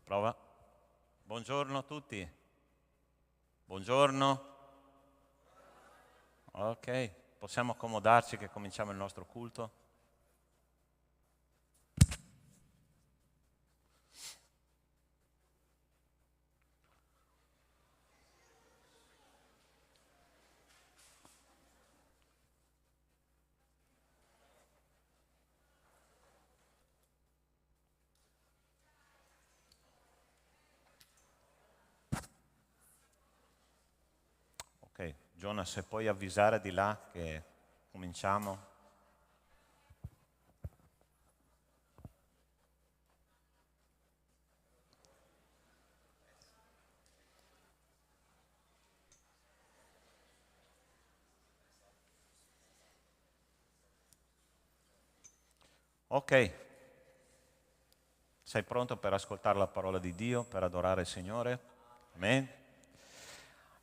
Prova. Buongiorno a tutti. Buongiorno. Ok, possiamo accomodarci che cominciamo il nostro culto? Ok, Jonas, se puoi avvisare di là che cominciamo. Ok, sei pronto per ascoltare la parola di Dio, per adorare il Signore? Amen.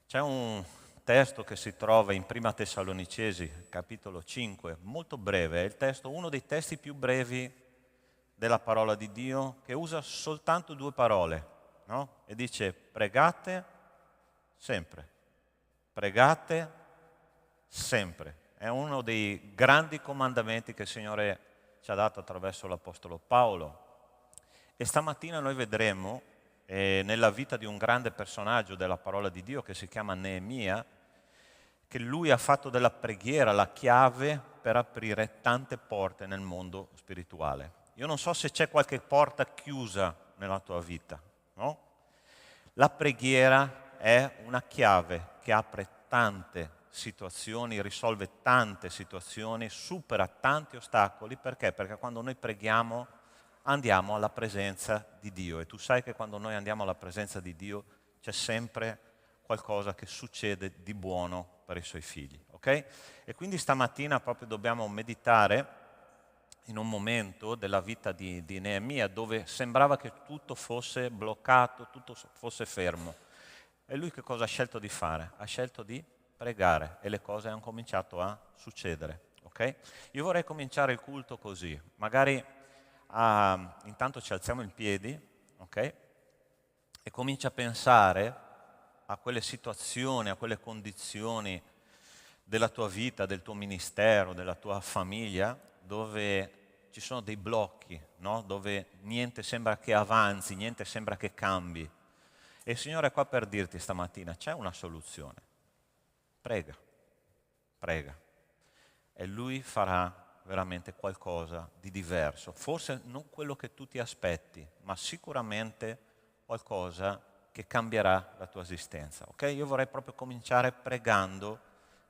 C'è un testo che si trova in Prima Tessalonicesi, capitolo 5, molto breve, è il testo, uno dei testi più brevi della parola di Dio, che usa soltanto due parole, no? E dice pregate sempre, pregate sempre. È uno dei grandi comandamenti che il Signore ci ha dato attraverso l'Apostolo Paolo. E stamattina noi vedremo nella vita di un grande personaggio della parola di Dio che si chiama Neemia, che lui ha fatto della preghiera la chiave per aprire tante porte nel mondo spirituale. Io non so se c'è qualche porta chiusa nella tua vita, no? La preghiera è una chiave che apre tante situazioni, risolve tante situazioni, supera tanti ostacoli. Perché? Perché quando noi preghiamo andiamo alla presenza di Dio e tu sai che quando noi andiamo alla presenza di Dio c'è sempre qualcosa che succede di buono per i suoi figli, ok? E quindi stamattina proprio dobbiamo meditare in un momento della vita di Neemia dove sembrava che tutto fosse bloccato, tutto fosse fermo. E lui che cosa ha scelto di fare? Ha scelto di pregare e le cose hanno cominciato a succedere, ok? Io vorrei cominciare il culto così, magari intanto ci alziamo in piedi, ok? E comincia a pensare a quelle situazioni, a quelle condizioni della tua vita, del tuo ministero, della tua famiglia, dove ci sono dei blocchi, no? Dove niente sembra che avanzi, niente sembra che cambi. E il Signore è qua per dirti stamattina, c'è una soluzione. Prega, prega. E Lui farà veramente qualcosa di diverso. Forse non quello che tu ti aspetti, ma sicuramente qualcosa che cambierà la tua esistenza. Ok? Io vorrei proprio cominciare pregando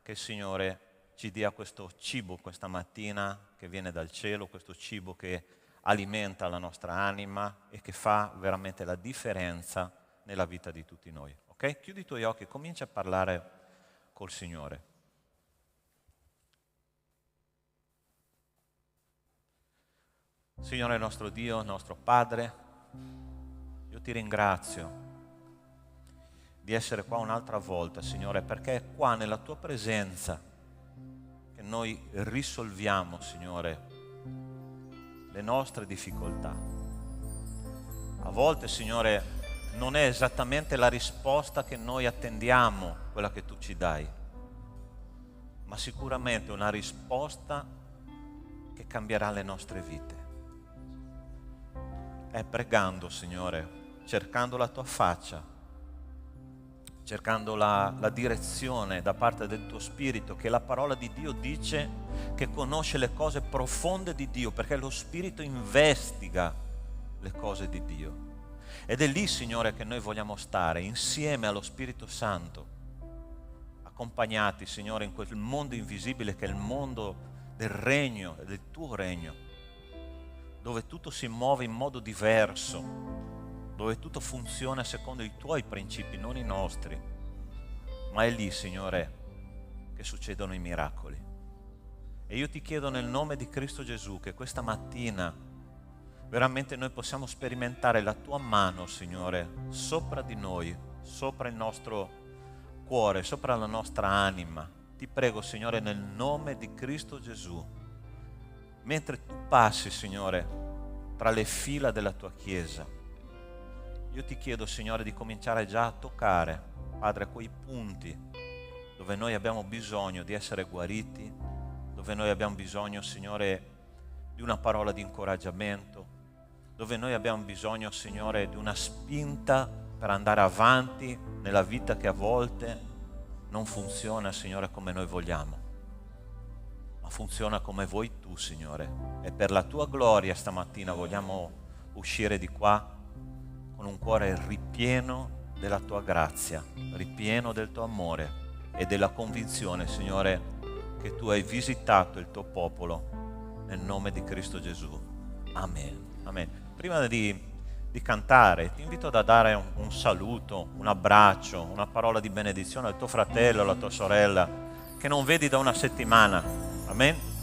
che il Signore ci dia questo cibo questa mattina che viene dal cielo, questo cibo che alimenta la nostra anima e che fa veramente la differenza nella vita di tutti noi. Ok? Chiudi i tuoi occhi e comincia a parlare col Signore. Signore nostro Dio, nostro Padre, io ti ringrazio di essere qua un'altra volta, Signore, perché è qua nella tua presenza che noi risolviamo, Signore, le nostre difficoltà. A volte, Signore, non è esattamente la risposta che noi attendiamo, quella che tu ci dai, ma sicuramente una risposta che cambierà le nostre vite. È pregando, Signore, cercando la tua faccia, cercando la direzione da parte del tuo Spirito, che la parola di Dio dice che conosce le cose profonde di Dio, perché lo Spirito investiga le cose di Dio. Ed è lì, Signore, che noi vogliamo stare, insieme allo Spirito Santo, accompagnati, Signore, in quel mondo invisibile che è il mondo del regno, del tuo regno, dove tutto si muove in modo diverso, dove tutto funziona secondo i tuoi principi, non i nostri. Ma è lì, Signore, che succedono i miracoli. E io ti chiedo nel nome di Cristo Gesù che questa mattina veramente noi possiamo sperimentare la tua mano, Signore, sopra di noi, sopra il nostro cuore, sopra la nostra anima. Ti prego, Signore, nel nome di Cristo Gesù, mentre tu passi, Signore, tra le fila della tua Chiesa, Io ti chiedo, Signore, di cominciare già a toccare, Padre, quei punti dove noi abbiamo bisogno di essere guariti, dove noi abbiamo bisogno, Signore, di una parola di incoraggiamento, dove noi abbiamo bisogno, Signore, di una spinta per andare avanti nella vita che a volte non funziona, Signore, come noi vogliamo, ma funziona come vuoi tu, Signore. E per la tua gloria stamattina vogliamo uscire di qua con un cuore ripieno della tua grazia, ripieno del tuo amore e della convinzione, Signore, che tu hai visitato il tuo popolo nel nome di Cristo Gesù. Amen. Amen. Prima di cantare, ti invito a dare un saluto, un abbraccio, una parola di benedizione al tuo fratello, alla tua sorella, che non vedi da una settimana. Amen.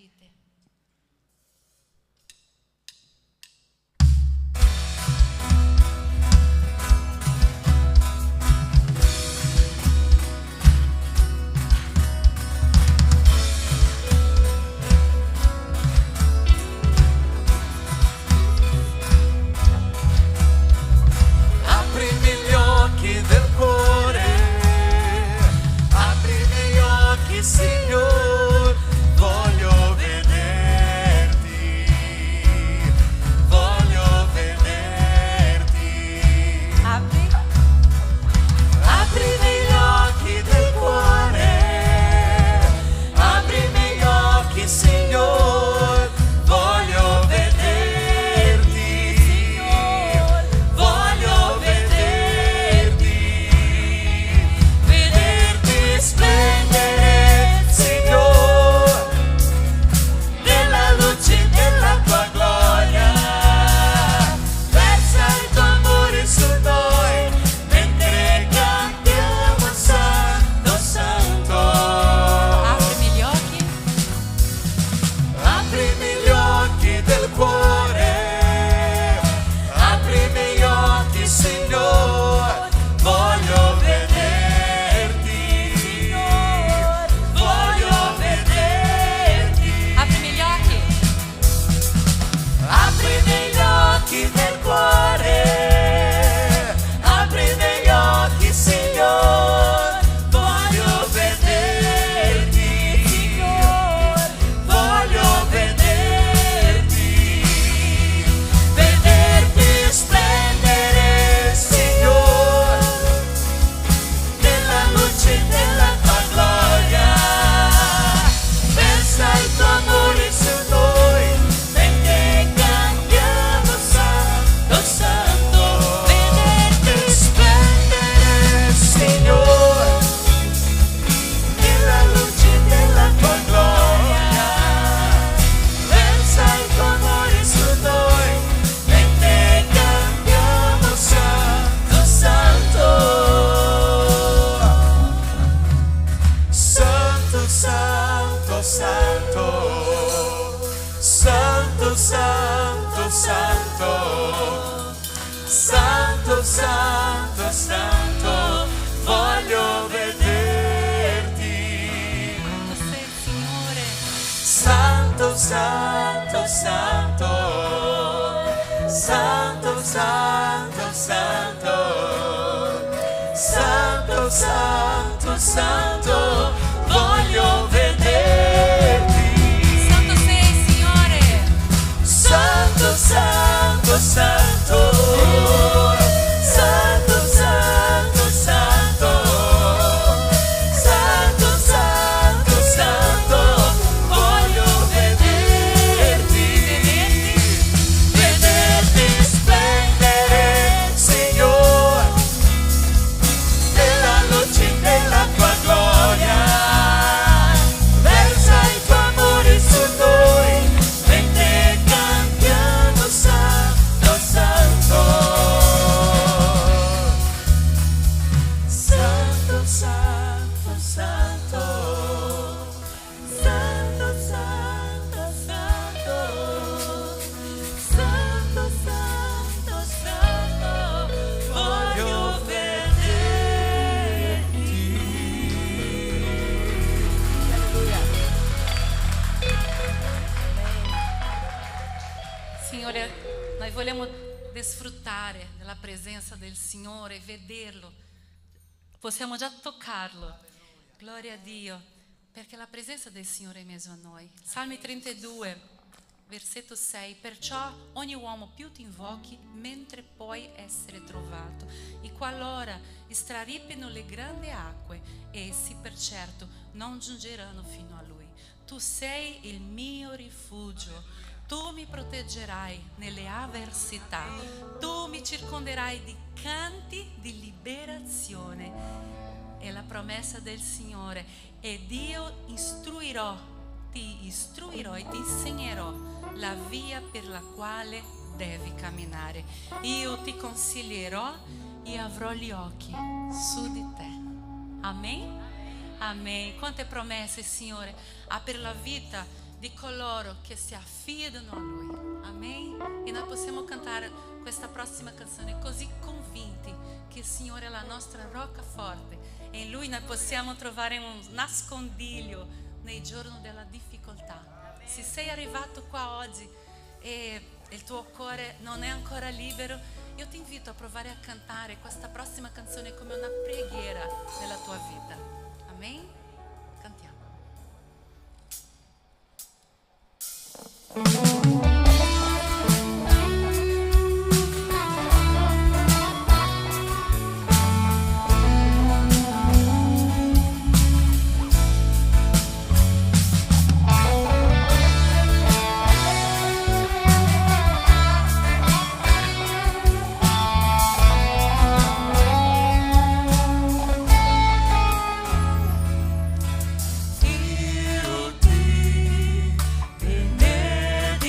vite. Aprimi gli occhi del cuore, aprimi gli occhi, Signore, voglio vederti, voglio vederti. Aprimi gli occhi del cuore, aprimi gli occhi, Signore, voglio vederti, voglio vederti, vederti splendere, Signore, nella luce della tua gloria. Versa il tuo amore su noi, mentre cantiamo Santo, Santo. Aprimi gli occhi. Aprimi gli occhi del cuore, aprimi gli occhi, Signore, voglio vederti, voglio vederti. Aprimi gli occhi. Aprimi gli occhi del cuore, aprimi gli occhi, Signore, voglio vederti, voglio vederti, vederti splendere, Signore, nella luce della tua gloria. Versa il tuo amore su noi, mentre cantiamo Santo, Santo. Vederti splendere, Signore, nella luce della tua gloria. Versa il tuo amore su noi, mentre cantiamo Santo, Santo. Santo, Santo, Santo, Santo, Santo, Santo, Santo, Santo, Santo, voglio vederti. Tu sei il Signore. Santo, Santo, Santo, Santo, Santo, Santo, Santo, Santo, Santo, voglio vederti. Santo sei il Signore. Santo, Santo, Santo, Santo, Santo, Santo, Santo, Santo, Santo, voglio vederti, vederti splendere, Signore, nella luce della tua gloria. Versa il tuo amore su noi, mentre cantiamo Santo, Santo. Santo, Santo, Santo, Santo, Santo, Santo, Santo, Santo, Santo, voglio vederti. Signore, noi vogliamo sfruttare della presenza del Signore, vederlo. Possiamo già toccarlo. Gloria a Dio, perché la presenza del Signore è in mezzo a noi. Salmi 32, versetto 6. Perciò ogni uomo più ti invochi mentre puoi essere trovato, e qualora straripino le grandi acque, essi per certo non giungeranno fino a Lui. Tu sei il mio rifugio. Tu mi proteggerai nelle avversità, tu mi circonderai di canti di liberazione. È la promessa del Signore. Ed io ti istruirò e ti insegnerò la via per la quale devi camminare. Io ti consiglierò e avrò gli occhi su di te. Amen? Amen. Quante promesse, Signore, ha per la vita di coloro che si affidano a Lui. Amen? E noi possiamo cantare questa prossima canzone così convinti che il Signore è la nostra roccaforte e in Lui noi possiamo trovare un nascondiglio nei giorni della difficoltà. Se sei arrivato qua oggi e il tuo cuore non è ancora libero, io ti invito a provare a cantare questa prossima canzone come una preghiera nella tua vita. Amen? Cantiamo. Io ti benedico.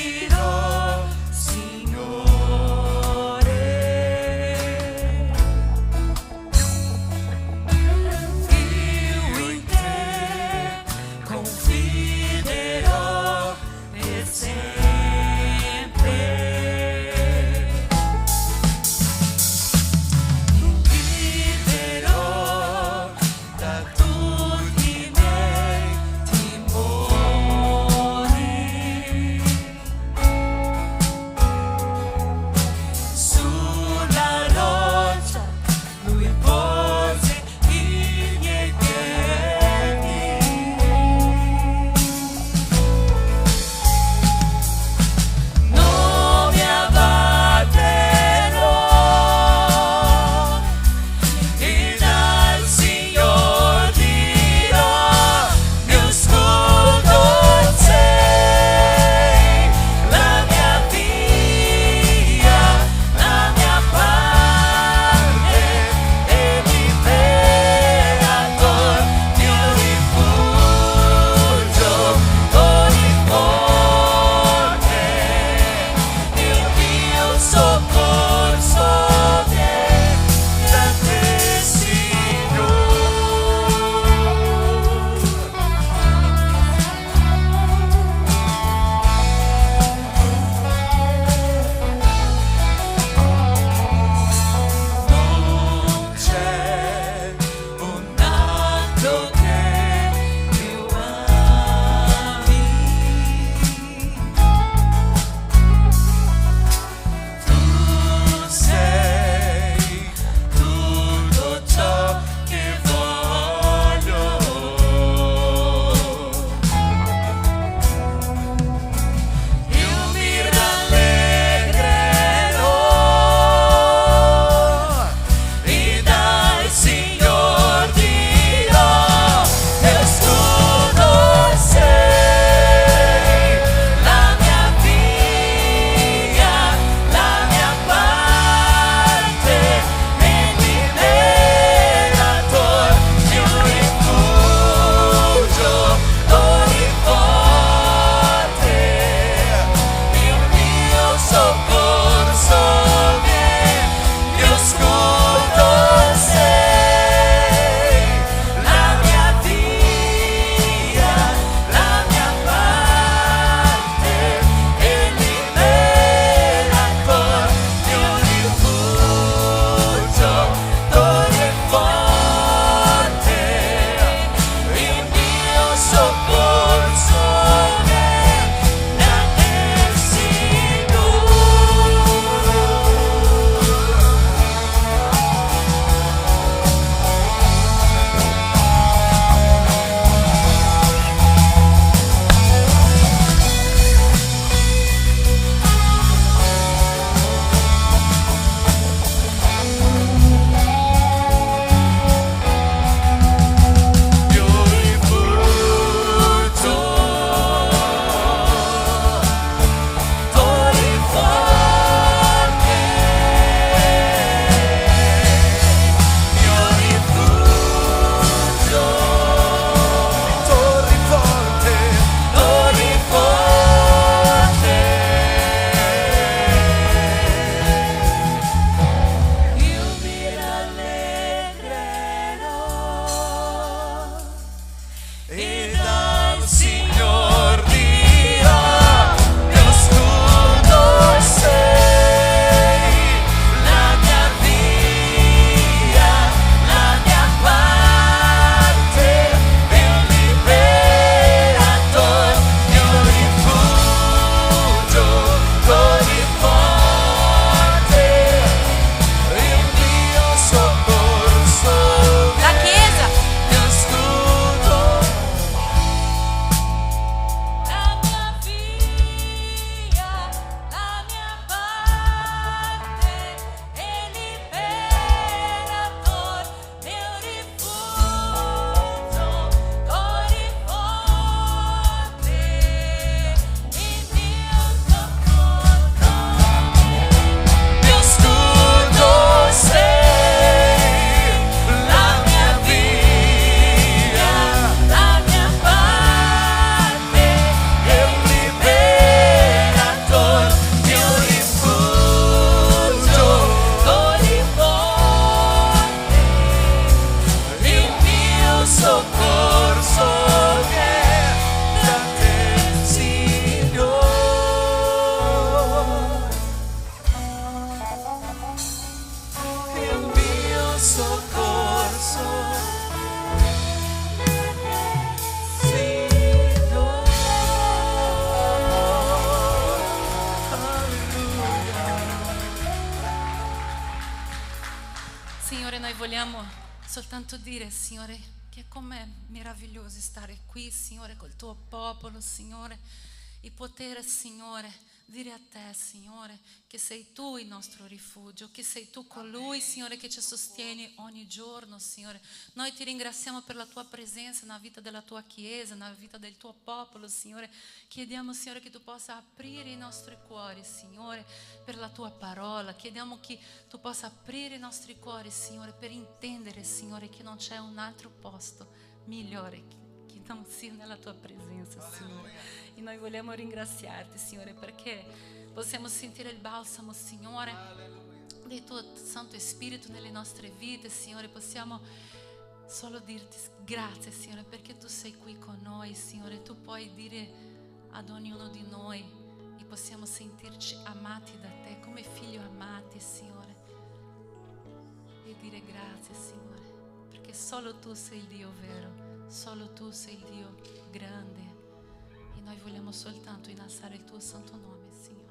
vogliamo soltanto dire, Signore, che com'è meraviglioso stare qui, Signore, col tuo popolo, Signore, e poter, Signore, dire a te, Signore, che sei tu il nostro rifugio, che sei tu colui, Signore, che ci sostieni ogni giorno, Signore. Noi ti ringraziamo per la tua presenza nella vita della tua Chiesa, nella vita del tuo popolo, Signore. Chiediamo, Signore, che tu possa aprire i nostri cuori, Signore, per la tua parola. Chiediamo che tu possa aprire i nostri cuori, Signore, per intendere, Signore, che non c'è un altro posto migliore che non sia nella tua presenza, Signore. E noi vogliamo ringraziarti, Signore, perché possiamo sentire il balsamo, Signore, del tuo Santo Spirito nelle nostre vite, Signore. Possiamo solo dirti grazie, Signore, perché tu sei qui con noi, Signore. Tu puoi dire ad ognuno di noi e possiamo sentirci amati da te, come figli amati, Signore. E dire grazie, Signore, perché solo tu sei il Dio vero. Solo tu sei il Dio grande e noi vogliamo soltanto innalzare il tuo santo nome, Signore.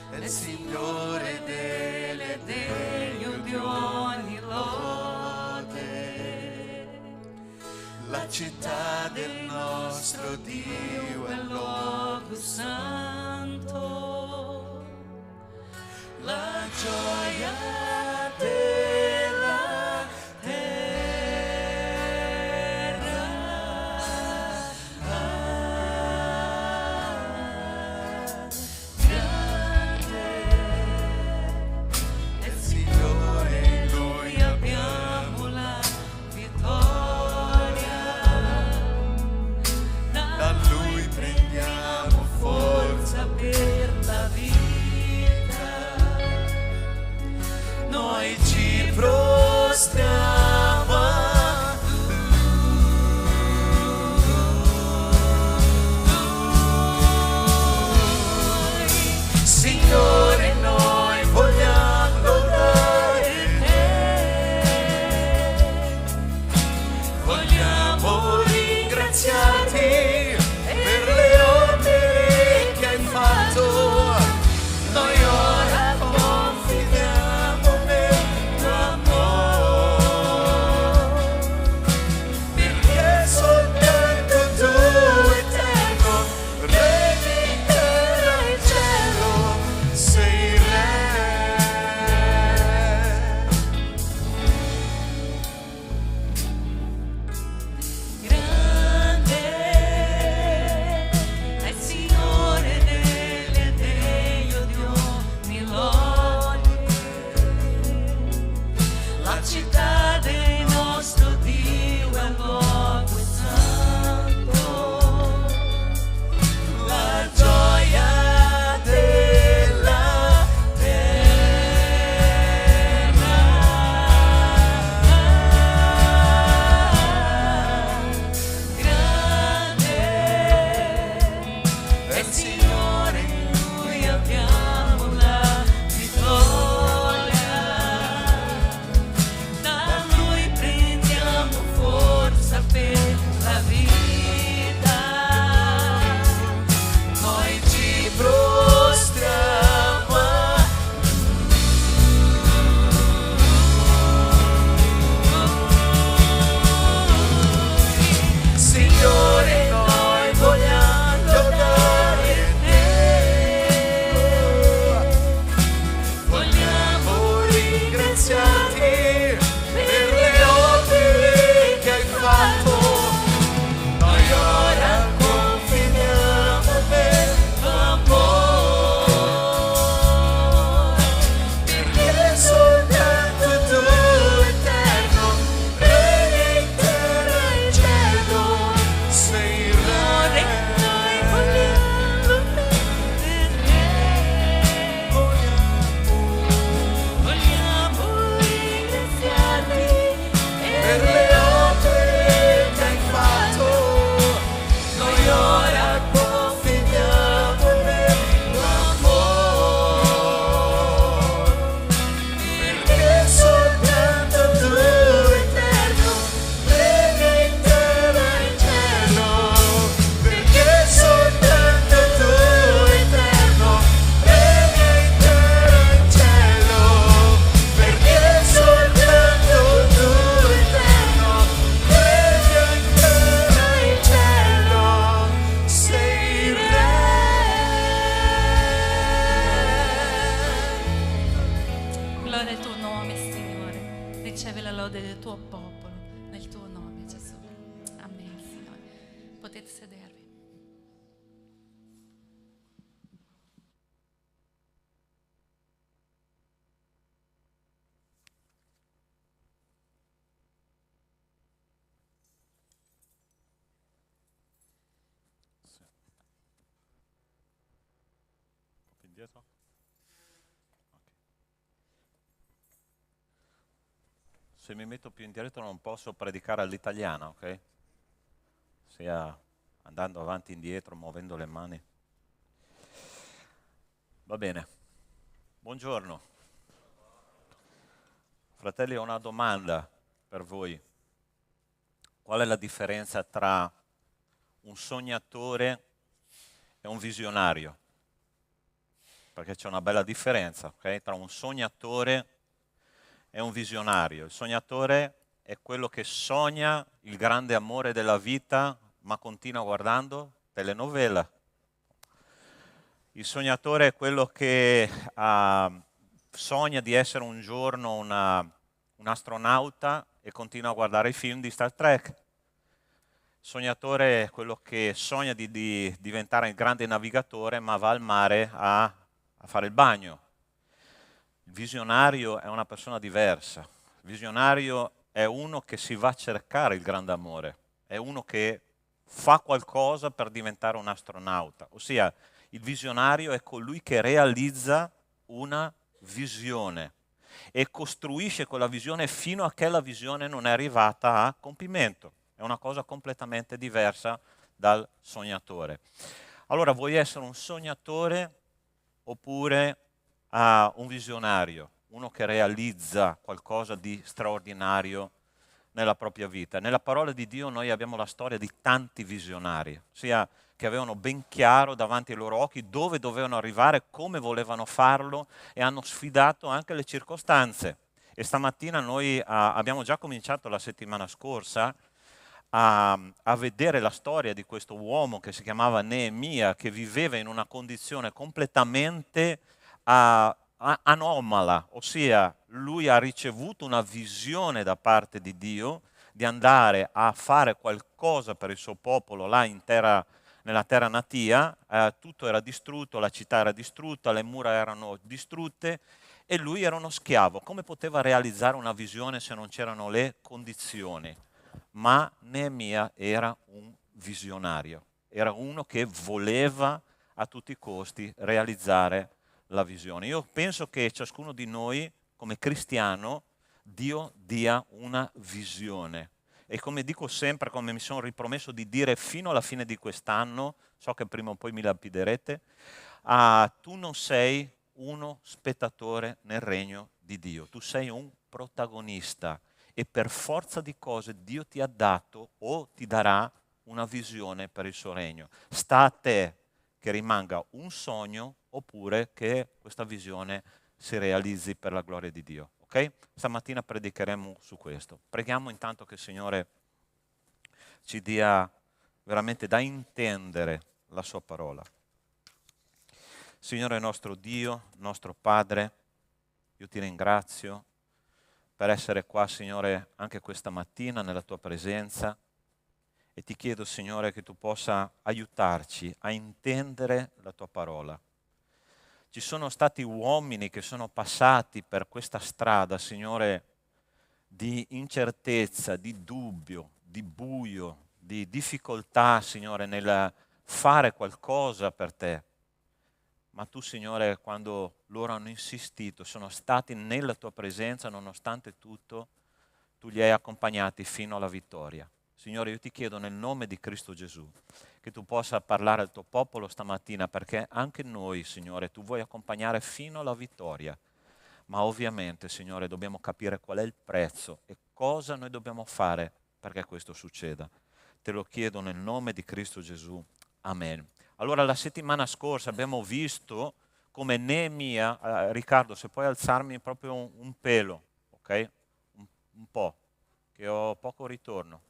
È il Signore delle degno di ogni lode, la città del nostro Dio è il luogo santo, la gioia della terra. Grande è il Signore, in Lui abbiamo la vittoria, da Lui prendiamo forza per la vita, noi ci prostriamo a Lui. Signore, noi vogliamo lodare te, vogliamo ringraziarti per le opere che hai fatto. Noi ora confidiamo nel tuo amore, perché soltanto tu, eterno, regni in terra e cielo, sei re. Grande sedervi. Indietro? Ok. Se mi metto più indietro non posso predicare all'italiana, ok? Sia andando avanti e indietro, muovendo le mani. Va bene. Buongiorno. Fratelli, ho una domanda per voi. Qual è la differenza tra un sognatore e un visionario? Perché c'è una bella differenza, ok? Tra un sognatore e un visionario. Il sognatore è quello che sogna il grande amore della vita, ma continua guardando telenovela. Il sognatore è quello che sogna di essere un giorno un astronauta e continua a guardare i film di Star Trek. Il sognatore è quello che sogna di diventare il grande navigatore, ma va al mare a fare il bagno. Il visionario è una persona diversa. Il visionario è uno che si va a cercare il grande amore, è uno che fa qualcosa per diventare un astronauta. Ossia, il visionario è colui che realizza una visione e costruisce quella visione fino a che la visione non è arrivata a compimento. È una cosa completamente diversa dal sognatore. Allora, vuoi essere un sognatore oppure un visionario, uno che realizza qualcosa di straordinario nella propria vita? Nella parola di Dio noi abbiamo la storia di tanti visionari, ossia che avevano ben chiaro davanti ai loro occhi dove dovevano arrivare, come volevano farlo e hanno sfidato anche le circostanze. E stamattina noi abbiamo già cominciato la settimana scorsa a vedere la storia di questo uomo che si chiamava Neemia, che viveva in una condizione completamente anomala, ossia lui ha ricevuto una visione da parte di Dio di andare a fare qualcosa per il suo popolo là nella terra natia, tutto era distrutto, la città era distrutta, le mura erano distrutte e lui era uno schiavo. Come poteva realizzare una visione se non c'erano le condizioni? Ma Neemia era un visionario, era uno che voleva a tutti i costi realizzare la visione. Io penso che ciascuno di noi, come cristiano, Dio dia una visione. E come dico sempre, come mi sono ripromesso di dire fino alla fine di quest'anno, so che prima o poi mi lapiderete, tu non sei uno spettatore nel regno di Dio, tu sei un protagonista e per forza di cose Dio ti ha dato o ti darà una visione per il suo regno. Sta a te che rimanga un sogno oppure che questa visione si realizzi per la gloria di Dio. Ok? Stamattina predicheremo su questo. Preghiamo intanto che il Signore ci dia veramente da intendere la sua parola. Signore nostro Dio, nostro Padre, io ti ringrazio per essere qua, Signore, anche questa mattina nella tua presenza e ti chiedo, Signore, che tu possa aiutarci a intendere la tua parola. Ci sono stati uomini che sono passati per questa strada, Signore, di incertezza, di dubbio, di buio, di difficoltà, Signore, nel fare qualcosa per te. Ma tu, Signore, quando loro hanno insistito, sono stati nella tua presenza, nonostante tutto, tu li hai accompagnati fino alla vittoria. Signore, io ti chiedo nel nome di Cristo Gesù che tu possa parlare al tuo popolo stamattina, perché anche noi, Signore, tu vuoi accompagnare fino alla vittoria. Ma ovviamente, Signore, dobbiamo capire qual è il prezzo e cosa noi dobbiamo fare perché questo succeda. Te lo chiedo nel nome di Cristo Gesù. Amen. Allora, la settimana scorsa abbiamo visto come Neemia, Riccardo, se puoi alzarmi proprio un pelo, ok? Un po', che ho poco ritorno.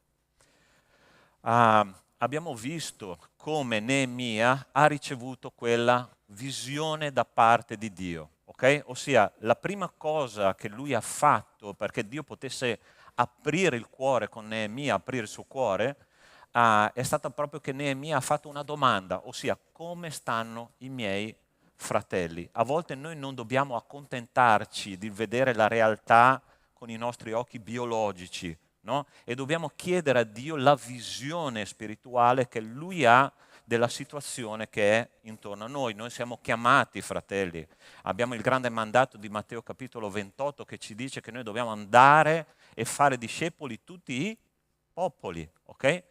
Abbiamo visto come Neemia ha ricevuto quella visione da parte di Dio, ok? Ossia, la prima cosa che lui ha fatto perché Dio potesse aprire il cuore con Neemia, aprire il suo cuore, è stata proprio che Neemia ha fatto una domanda, ossia come stanno i miei fratelli? A volte noi non dobbiamo accontentarci di vedere la realtà con i nostri occhi biologici, no? E dobbiamo chiedere a Dio la visione spirituale che Lui ha della situazione che è intorno a noi. Noi siamo chiamati, fratelli. Abbiamo il grande mandato di Matteo capitolo 28 che ci dice che noi dobbiamo andare e fare discepoli tutti i popoli, ok?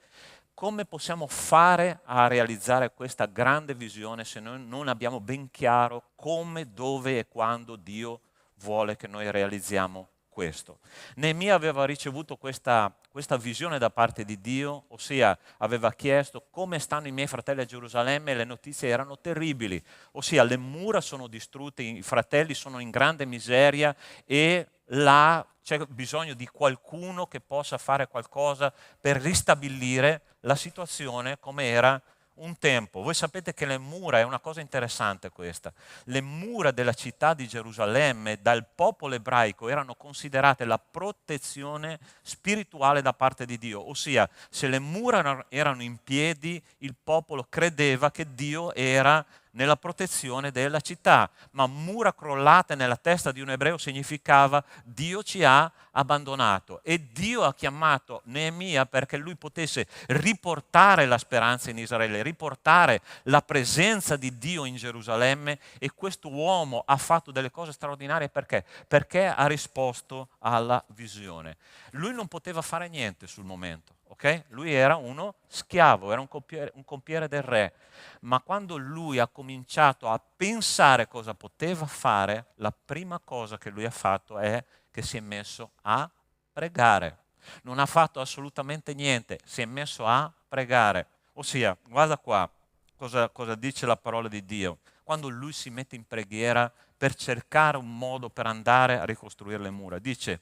Come possiamo fare a realizzare questa grande visione se noi non abbiamo ben chiaro come, dove e quando Dio vuole che noi realizziamo questo? Neemia aveva ricevuto questa visione da parte di Dio, ossia aveva chiesto come stanno i miei fratelli a Gerusalemme, e le notizie erano terribili, ossia le mura sono distrutte, i fratelli sono in grande miseria e là c'è bisogno di qualcuno che possa fare qualcosa per ristabilire la situazione come era un tempo. Voi sapete che le mura, è una cosa interessante questa, le mura della città di Gerusalemme dal popolo ebraico erano considerate la protezione spirituale da parte di Dio, ossia se le mura erano in piedi il popolo credeva che Dio era nella protezione della città, ma mura crollate nella testa di un ebreo significava Dio ci ha abbandonato, e Dio ha chiamato Neemia perché lui potesse riportare la speranza in Israele, riportare la presenza di Dio in Gerusalemme, e questo uomo ha fatto delle cose straordinarie perché? Perché ha risposto alla visione. Lui non poteva fare niente sul momento, ok? Lui era uno schiavo, era un compiere del re, ma quando lui ha cominciato a pensare cosa poteva fare, la prima cosa che lui ha fatto è che si è messo a pregare. Non ha fatto assolutamente niente, si è messo a pregare. Ossia, guarda qua cosa dice la parola di Dio. Quando lui si mette in preghiera per cercare un modo per andare a ricostruire le mura, dice: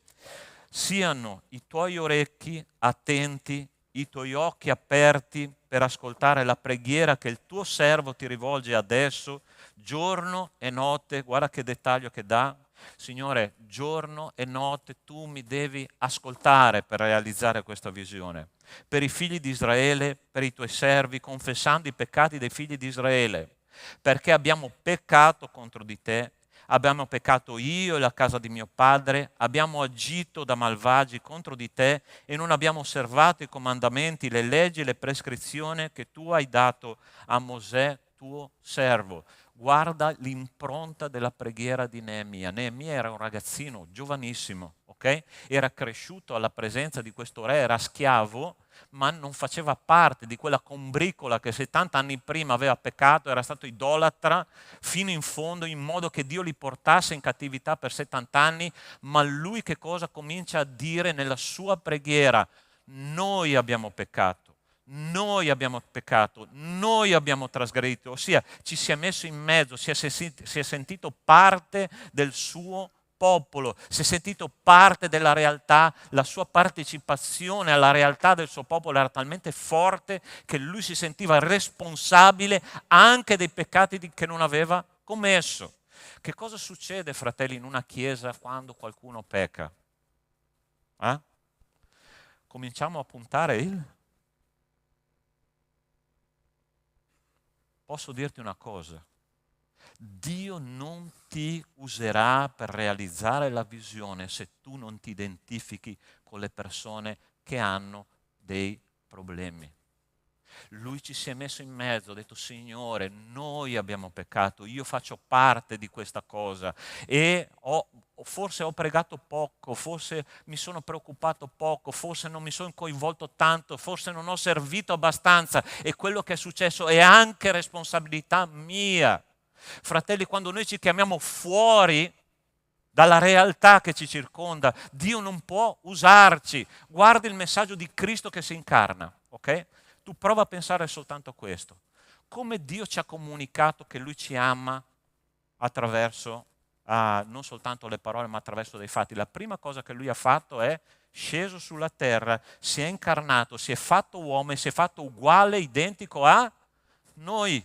siano i tuoi orecchi attenti, i tuoi occhi aperti per ascoltare la preghiera che il tuo servo ti rivolge adesso, giorno e notte. Guarda che dettaglio che dà. Signore, giorno e notte tu mi devi ascoltare per realizzare questa visione. Per i figli di Israele, per i tuoi servi, confessando i peccati dei figli di Israele, perché abbiamo peccato contro di te. Abbiamo peccato io e la casa di mio padre, abbiamo agito da malvagi contro di te e non abbiamo osservato i comandamenti, le leggi e le prescrizioni che tu hai dato a Mosè, tuo servo. Guarda l'impronta della preghiera di Neemia. Neemia era un ragazzino giovanissimo, ok? Era cresciuto alla presenza di questo re, era schiavo, ma non faceva parte di quella combricola che 70 anni prima aveva peccato, era stato idolatra fino in fondo, in modo che Dio li portasse in cattività per 70 anni, ma lui che cosa comincia a dire nella sua preghiera? Noi abbiamo peccato. Noi abbiamo peccato, noi abbiamo trasgredito, ossia ci si è messo in mezzo, si è sentito parte del suo popolo, si è sentito parte della realtà, la sua partecipazione alla realtà del suo popolo era talmente forte che lui si sentiva responsabile anche dei peccati che non aveva commesso. Che cosa succede, fratelli, in una chiesa quando qualcuno pecca? Cominciamo a puntare il... Posso dirti una cosa, Dio non ti userà per realizzare la visione se tu non ti identifichi con le persone che hanno dei problemi. Lui ci si è messo in mezzo, ha detto: Signore, noi abbiamo peccato, io faccio parte di questa cosa e forse ho pregato poco, forse mi sono preoccupato poco, forse non mi sono coinvolto tanto, forse non ho servito abbastanza, e quello che è successo è anche responsabilità mia. Fratelli, quando noi ci chiamiamo fuori dalla realtà che ci circonda, Dio non può usarci. Guardi il messaggio di Cristo che si incarna, ok? Tu prova a pensare soltanto a questo. Come Dio ci ha comunicato che Lui ci ama attraverso non soltanto le parole, ma attraverso dei fatti. La prima cosa che Lui ha fatto è sceso sulla terra, si è incarnato, si è fatto uomo e si è fatto uguale, identico a noi.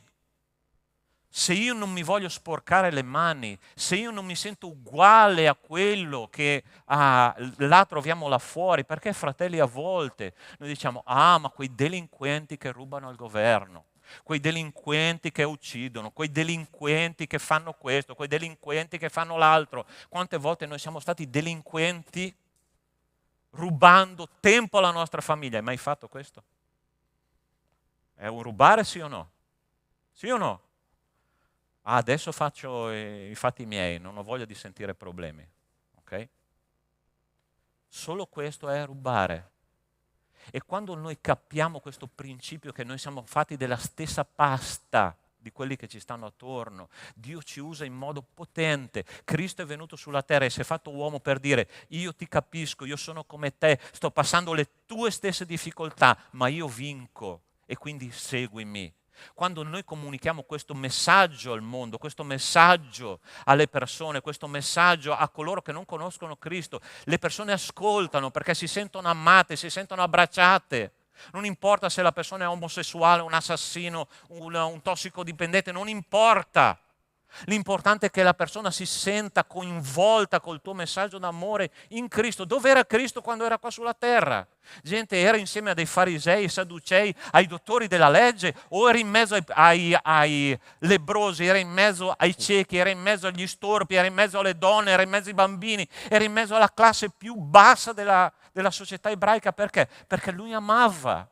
se io non mi voglio sporcare le mani, se io non mi sento uguale a quello che là troviamo là fuori, perché fratelli a volte noi diciamo, ma quei delinquenti che rubano al governo, quei delinquenti che uccidono, quei delinquenti che fanno questo, quei delinquenti che fanno l'altro. Quante volte noi siamo stati delinquenti rubando tempo alla nostra famiglia? Hai mai fatto questo? È un rubare, sì o no? Sì o no? Adesso faccio i fatti miei, non ho voglia di sentire problemi. Ok? Solo questo è rubare. E quando noi capiamo questo principio che noi siamo fatti della stessa pasta di quelli che ci stanno attorno, Dio ci usa in modo potente. Cristo è venuto sulla terra e si è fatto uomo per dire: io ti capisco, io sono come te, sto passando le tue stesse difficoltà, ma io vinco e quindi seguimi. Quando noi comunichiamo questo messaggio al mondo, questo messaggio alle persone, questo messaggio a coloro che non conoscono Cristo, le persone ascoltano perché si sentono amate, si sentono abbracciate. Non importa se la persona è omosessuale, un assassino, un tossicodipendente, non importa. L'importante è che la persona si senta coinvolta col tuo messaggio d'amore in Cristo. Dove era Cristo quando era qua sulla terra? Gente, era insieme a dei farisei, ai sadducei, ai dottori della legge, o era in mezzo ai lebbrosi, era in mezzo ai ciechi, era in mezzo agli storpi, era in mezzo alle donne, era in mezzo ai bambini, era in mezzo alla classe più bassa della società ebraica. Perché? Perché lui amava.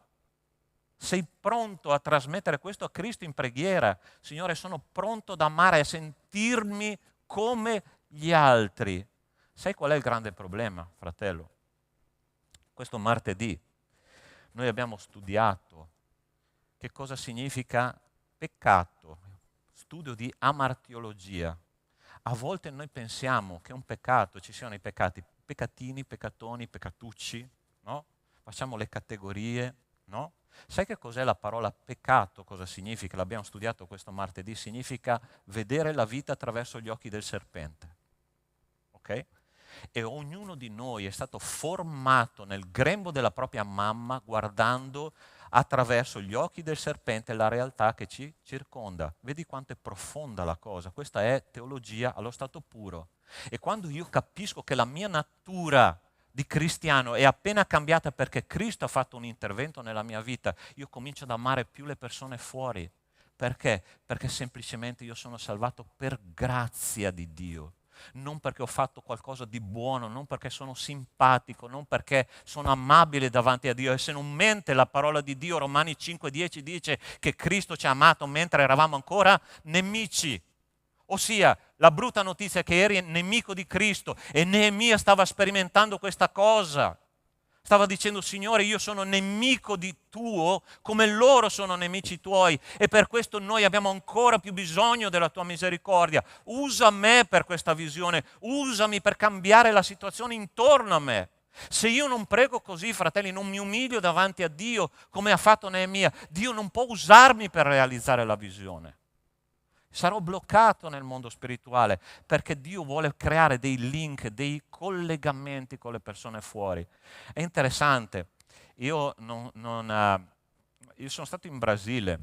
Sei pronto a trasmettere questo a Cristo in preghiera? Signore, sono pronto ad amare e a sentirmi come gli altri. Sai qual è il grande problema, fratello? Questo martedì noi abbiamo studiato che cosa significa peccato, studio di amartiologia. A volte noi pensiamo che un peccato, ci siano i peccati, peccatini, peccatoni, peccatucci, no? Facciamo le categorie, no? Sai che cos'è la parola peccato? Cosa significa? L'abbiamo studiato questo martedì. Significa vedere la vita attraverso gli occhi del serpente. Ok? E ognuno di noi è stato formato nel grembo della propria mamma guardando attraverso gli occhi del serpente la realtà che ci circonda. Vedi quanto è profonda la cosa. Questa è teologia allo stato puro. E quando io capisco che la mia natura di cristiano è appena cambiata perché Cristo ha fatto un intervento nella mia vita, io comincio ad amare più le persone fuori. Perché? Perché semplicemente io sono salvato per grazia di Dio, non perché ho fatto qualcosa di buono, non perché sono simpatico, non perché sono amabile davanti a Dio. E se non mente la parola di Dio, Romani 5,10 dice che Cristo ci ha amato mentre eravamo ancora nemici. Ossia, la brutta notizia è che eri nemico di Cristo e Neemia stava sperimentando questa cosa. Stava dicendo: Signore, io sono nemico di tuo come loro sono nemici tuoi e per questo noi abbiamo ancora più bisogno della tua misericordia. Usa me per questa visione, usami per cambiare la situazione intorno a me. Se io non prego così, fratelli, non mi umilio davanti a Dio come ha fatto Neemia, Dio non può usarmi per realizzare la visione. Sarò bloccato nel mondo spirituale perché Dio vuole creare dei link, dei collegamenti con le persone fuori. È interessante, io sono stato in Brasile,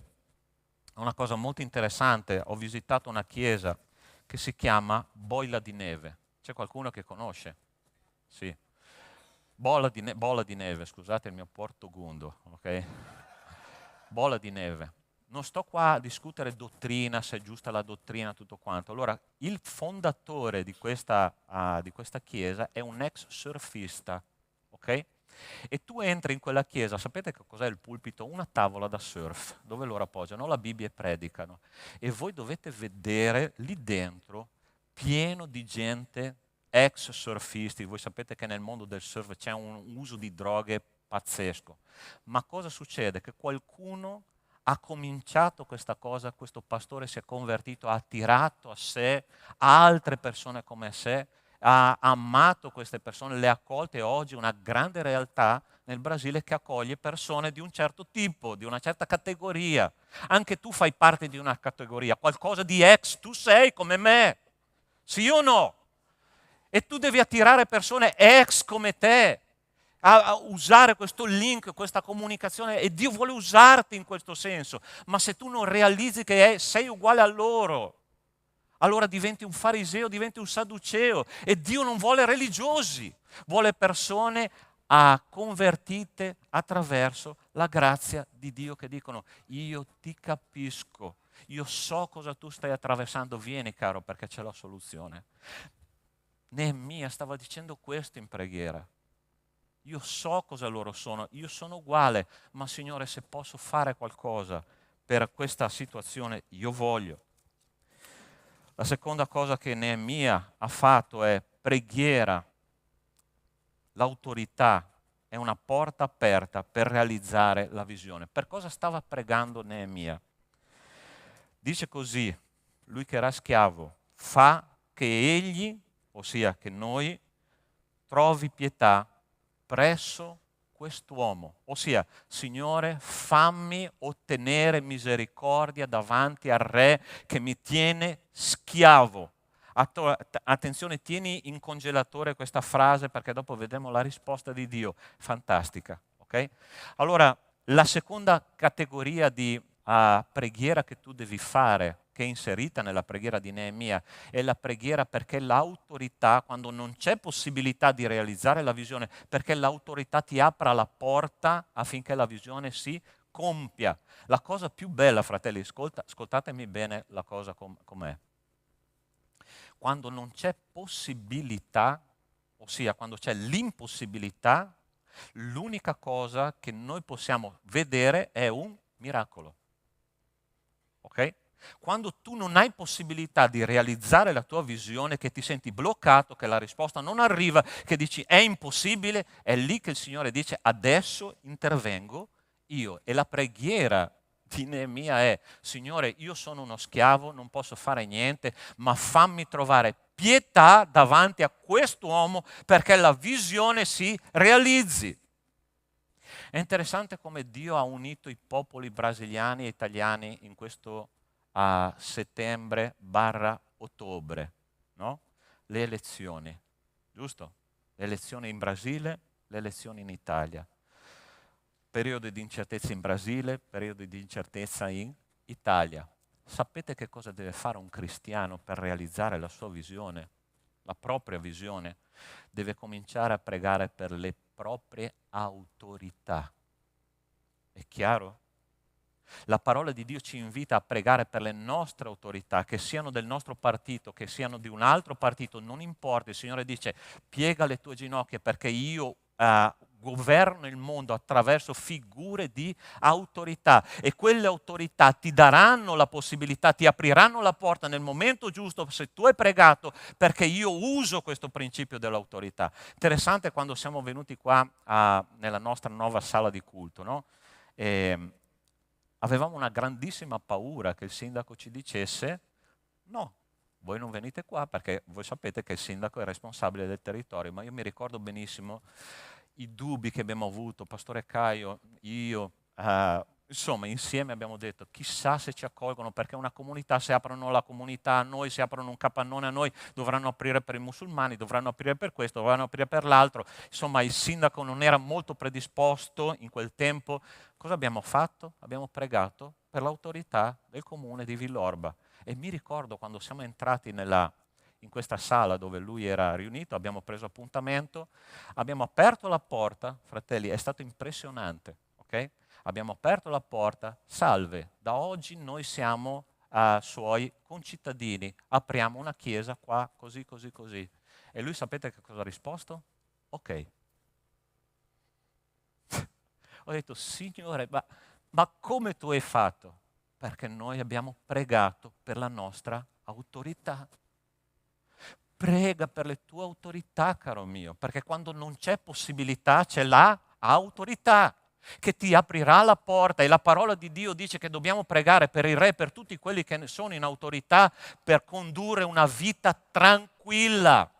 è una cosa molto interessante, ho visitato una chiesa che si chiama Boila di Neve. C'è qualcuno che conosce? Sì. Bola di neve, scusate il mio portogundo, ok? Bola di neve. Non sto qua a discutere dottrina, se è giusta la dottrina, tutto quanto. Allora, il fondatore di questa chiesa è un ex surfista, ok? E tu entri in quella chiesa, sapete che cos'è il pulpito? Una tavola da surf, dove loro appoggiano la Bibbia e predicano. E voi dovete vedere lì dentro, pieno di gente, ex surfisti. Voi sapete che nel mondo del surf c'è un uso di droghe pazzesco. Ma cosa succede? Che qualcuno ha cominciato questa cosa, questo pastore si è convertito, ha attirato a sé altre persone come sé, ha amato queste persone, le ha accolte e oggi è una grande realtà nel Brasile che accoglie persone di un certo tipo, di una certa categoria. Anche tu fai parte di una categoria, qualcosa di ex, tu sei come me, sì o no? E tu devi attirare persone ex come te. a usare questo link, questa comunicazione, e Dio vuole usarti in questo senso, ma se tu non realizzi che sei uguale a loro, allora diventi un fariseo, diventi un sadduceo, e Dio non vuole religiosi, vuole persone convertite attraverso la grazia di Dio, che dicono: io ti capisco, io so cosa tu stai attraversando, vieni caro, perché c'è la soluzione. Neemia stava dicendo questo in preghiera: io so cosa loro sono, io sono uguale, ma Signore, se posso fare qualcosa per questa situazione, io voglio. La seconda cosa che Neemia ha fatto è preghiera. L'autorità è una porta aperta per realizzare la visione. Per cosa stava pregando Neemia? Dice così, lui che era schiavo: fa che egli, ossia che noi, trovi pietà presso quest'uomo. Ossia, Signore, fammi ottenere misericordia davanti al re che mi tiene schiavo. Attenzione, tieni in congelatore questa frase, perché dopo vedremo la risposta di Dio. Fantastica, ok? Allora, la seconda categoria di preghiera che tu devi fare, che è inserita nella preghiera di Neemia, è la preghiera perché l'autorità, quando non c'è possibilità di realizzare la visione, perché l'autorità ti apra la porta affinché la visione si compia. La cosa più bella, fratelli, ascoltatemi bene la cosa com'è. Quando non c'è possibilità, ossia quando c'è l'impossibilità, l'unica cosa che noi possiamo vedere è un miracolo. Ok? Quando tu non hai possibilità di realizzare la tua visione, che ti senti bloccato, che la risposta non arriva, che dici è impossibile, è lì che il Signore dice: adesso intervengo io. E la preghiera di Neemia è: Signore, io sono uno schiavo, non posso fare niente, ma fammi trovare pietà davanti a quest'uomo perché la visione si realizzi. È interessante come Dio ha unito i popoli brasiliani e italiani in questo settembre/ottobre, no? Le elezioni, giusto? Le elezioni in Brasile, le elezioni in Italia. Periodi di incertezza in Brasile, periodi di incertezza in Italia. Sapete che cosa deve fare un cristiano per realizzare la sua visione, la propria visione? Deve cominciare a pregare per le proprie autorità. È chiaro? La parola di Dio ci invita a pregare per le nostre autorità, che siano del nostro partito, che siano di un altro partito, non importa. Il Signore dice: piega le tue ginocchia perché io governo il mondo attraverso figure di autorità, e quelle autorità ti daranno la possibilità, ti apriranno la porta nel momento giusto, se tu hai pregato, perché io uso questo principio dell'autorità. Interessante, quando siamo venuti qua nella nostra nuova sala di culto, no? Avevamo una grandissima paura che il sindaco ci dicesse: no, voi non venite qua, perché voi sapete che il sindaco è responsabile del territorio. Ma io mi ricordo benissimo i dubbi che abbiamo avuto, Pastore Caio, io, insomma insieme abbiamo detto: chissà se ci accolgono, perché una comunità, se aprono la comunità a noi, se aprono un capannone a noi, dovranno aprire per i musulmani, dovranno aprire per questo, dovranno aprire per l'altro. Insomma, il sindaco non era molto predisposto in quel tempo. Cosa abbiamo fatto? Abbiamo pregato per l'autorità del comune di Villorba. E mi ricordo quando siamo entrati in questa sala dove lui era riunito, abbiamo preso appuntamento, abbiamo aperto la porta, fratelli, è stato impressionante, ok? Abbiamo aperto la porta: salve, da oggi noi siamo suoi concittadini, apriamo una chiesa qua, così, così, così. E lui sapete che cosa ha risposto? Ok. Ho detto: Signore, ma come tu hai fatto? Perché noi abbiamo pregato per la nostra autorità. Prega per le tue autorità, caro mio, perché quando non c'è possibilità c'è l'autorità che ti aprirà la porta. E la parola di Dio dice che dobbiamo pregare per il re, per tutti quelli che sono in autorità, per condurre una vita tranquilla.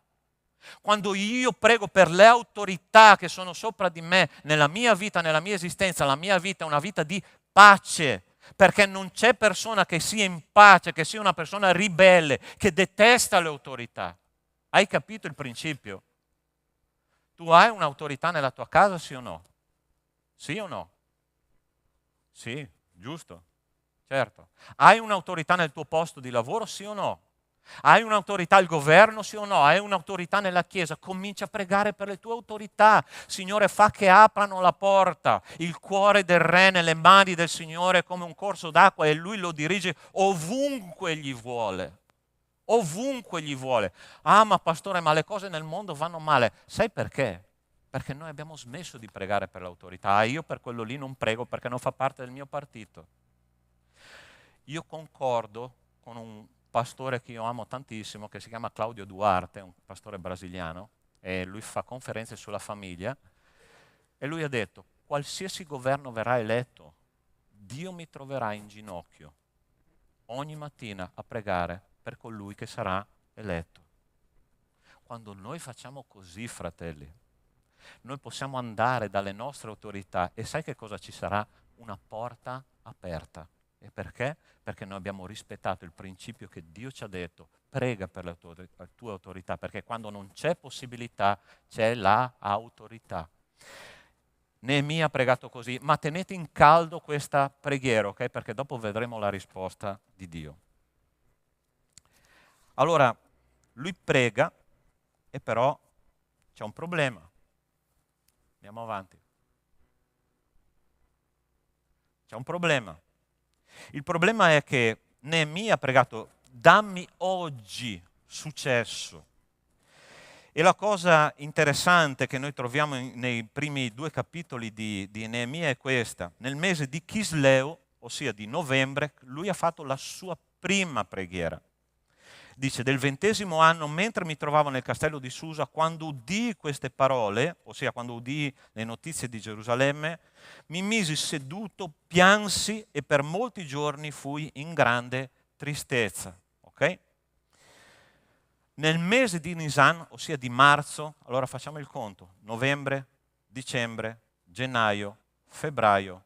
Quando io prego per le autorità che sono sopra di me, nella mia vita, nella mia esistenza, la mia vita è una vita di pace, perché non c'è persona che sia in pace, che sia una persona ribelle, che detesta le autorità. Hai capito il principio? Tu hai un'autorità nella tua casa, sì o no? Sì o no? Sì, giusto, certo. Hai un'autorità nel tuo posto di lavoro, sì o no? Hai un'autorità al governo, sì o no? Hai un'autorità nella Chiesa? Comincia a pregare per le tue autorità. Signore, fa che aprano la porta. Il cuore del Re nelle mani del Signore è come un corso d'acqua e Lui lo dirige ovunque gli vuole. Ovunque gli vuole. Ah, ma pastore, ma le cose nel mondo vanno male. Sai perché? Perché noi abbiamo smesso di pregare per l'autorità. Ah, io per quello lì non prego perché non fa parte del mio partito. Io concordo con un pastore che io amo tantissimo, che si chiama Claudio Duarte, un pastore brasiliano, e lui fa conferenze sulla famiglia, e lui ha detto, qualsiasi governo verrà eletto, Dio mi troverà in ginocchio ogni mattina a pregare per colui che sarà eletto. Quando noi facciamo così, fratelli, noi possiamo andare dalle nostre autorità e sai che cosa ci sarà? Una porta aperta. E perché? Perché noi abbiamo rispettato il principio che Dio ci ha detto, prega per la tua autorità, perché quando non c'è possibilità c'è l'autorità. Neemia ha pregato così, ma tenete in caldo questa preghiera, ok? Perché dopo vedremo la risposta di Dio. Allora, lui prega e però c'è un problema. Andiamo avanti. C'è un problema. Il problema è che Neemia ha pregato, dammi oggi successo. E la cosa interessante che noi troviamo nei primi 2 capitoli di Neemia è questa. Nel mese di Chisleu, ossia di novembre, lui ha fatto la sua prima preghiera. Dice, del 20° anno, mentre mi trovavo nel castello di Susa, quando udii queste parole, ossia quando udii le notizie di Gerusalemme, mi misi seduto, piansi e per molti giorni fui in grande tristezza. Ok? Nel mese di Nisan, ossia di marzo, allora facciamo il conto, novembre, dicembre, gennaio, febbraio,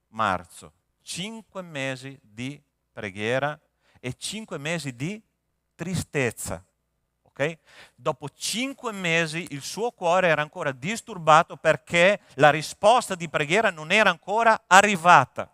marzo, 5 mesi di preghiera e 5 mesi di tristezza. Okay? Dopo 5 mesi il suo cuore era ancora disturbato perché la risposta di preghiera non era ancora arrivata.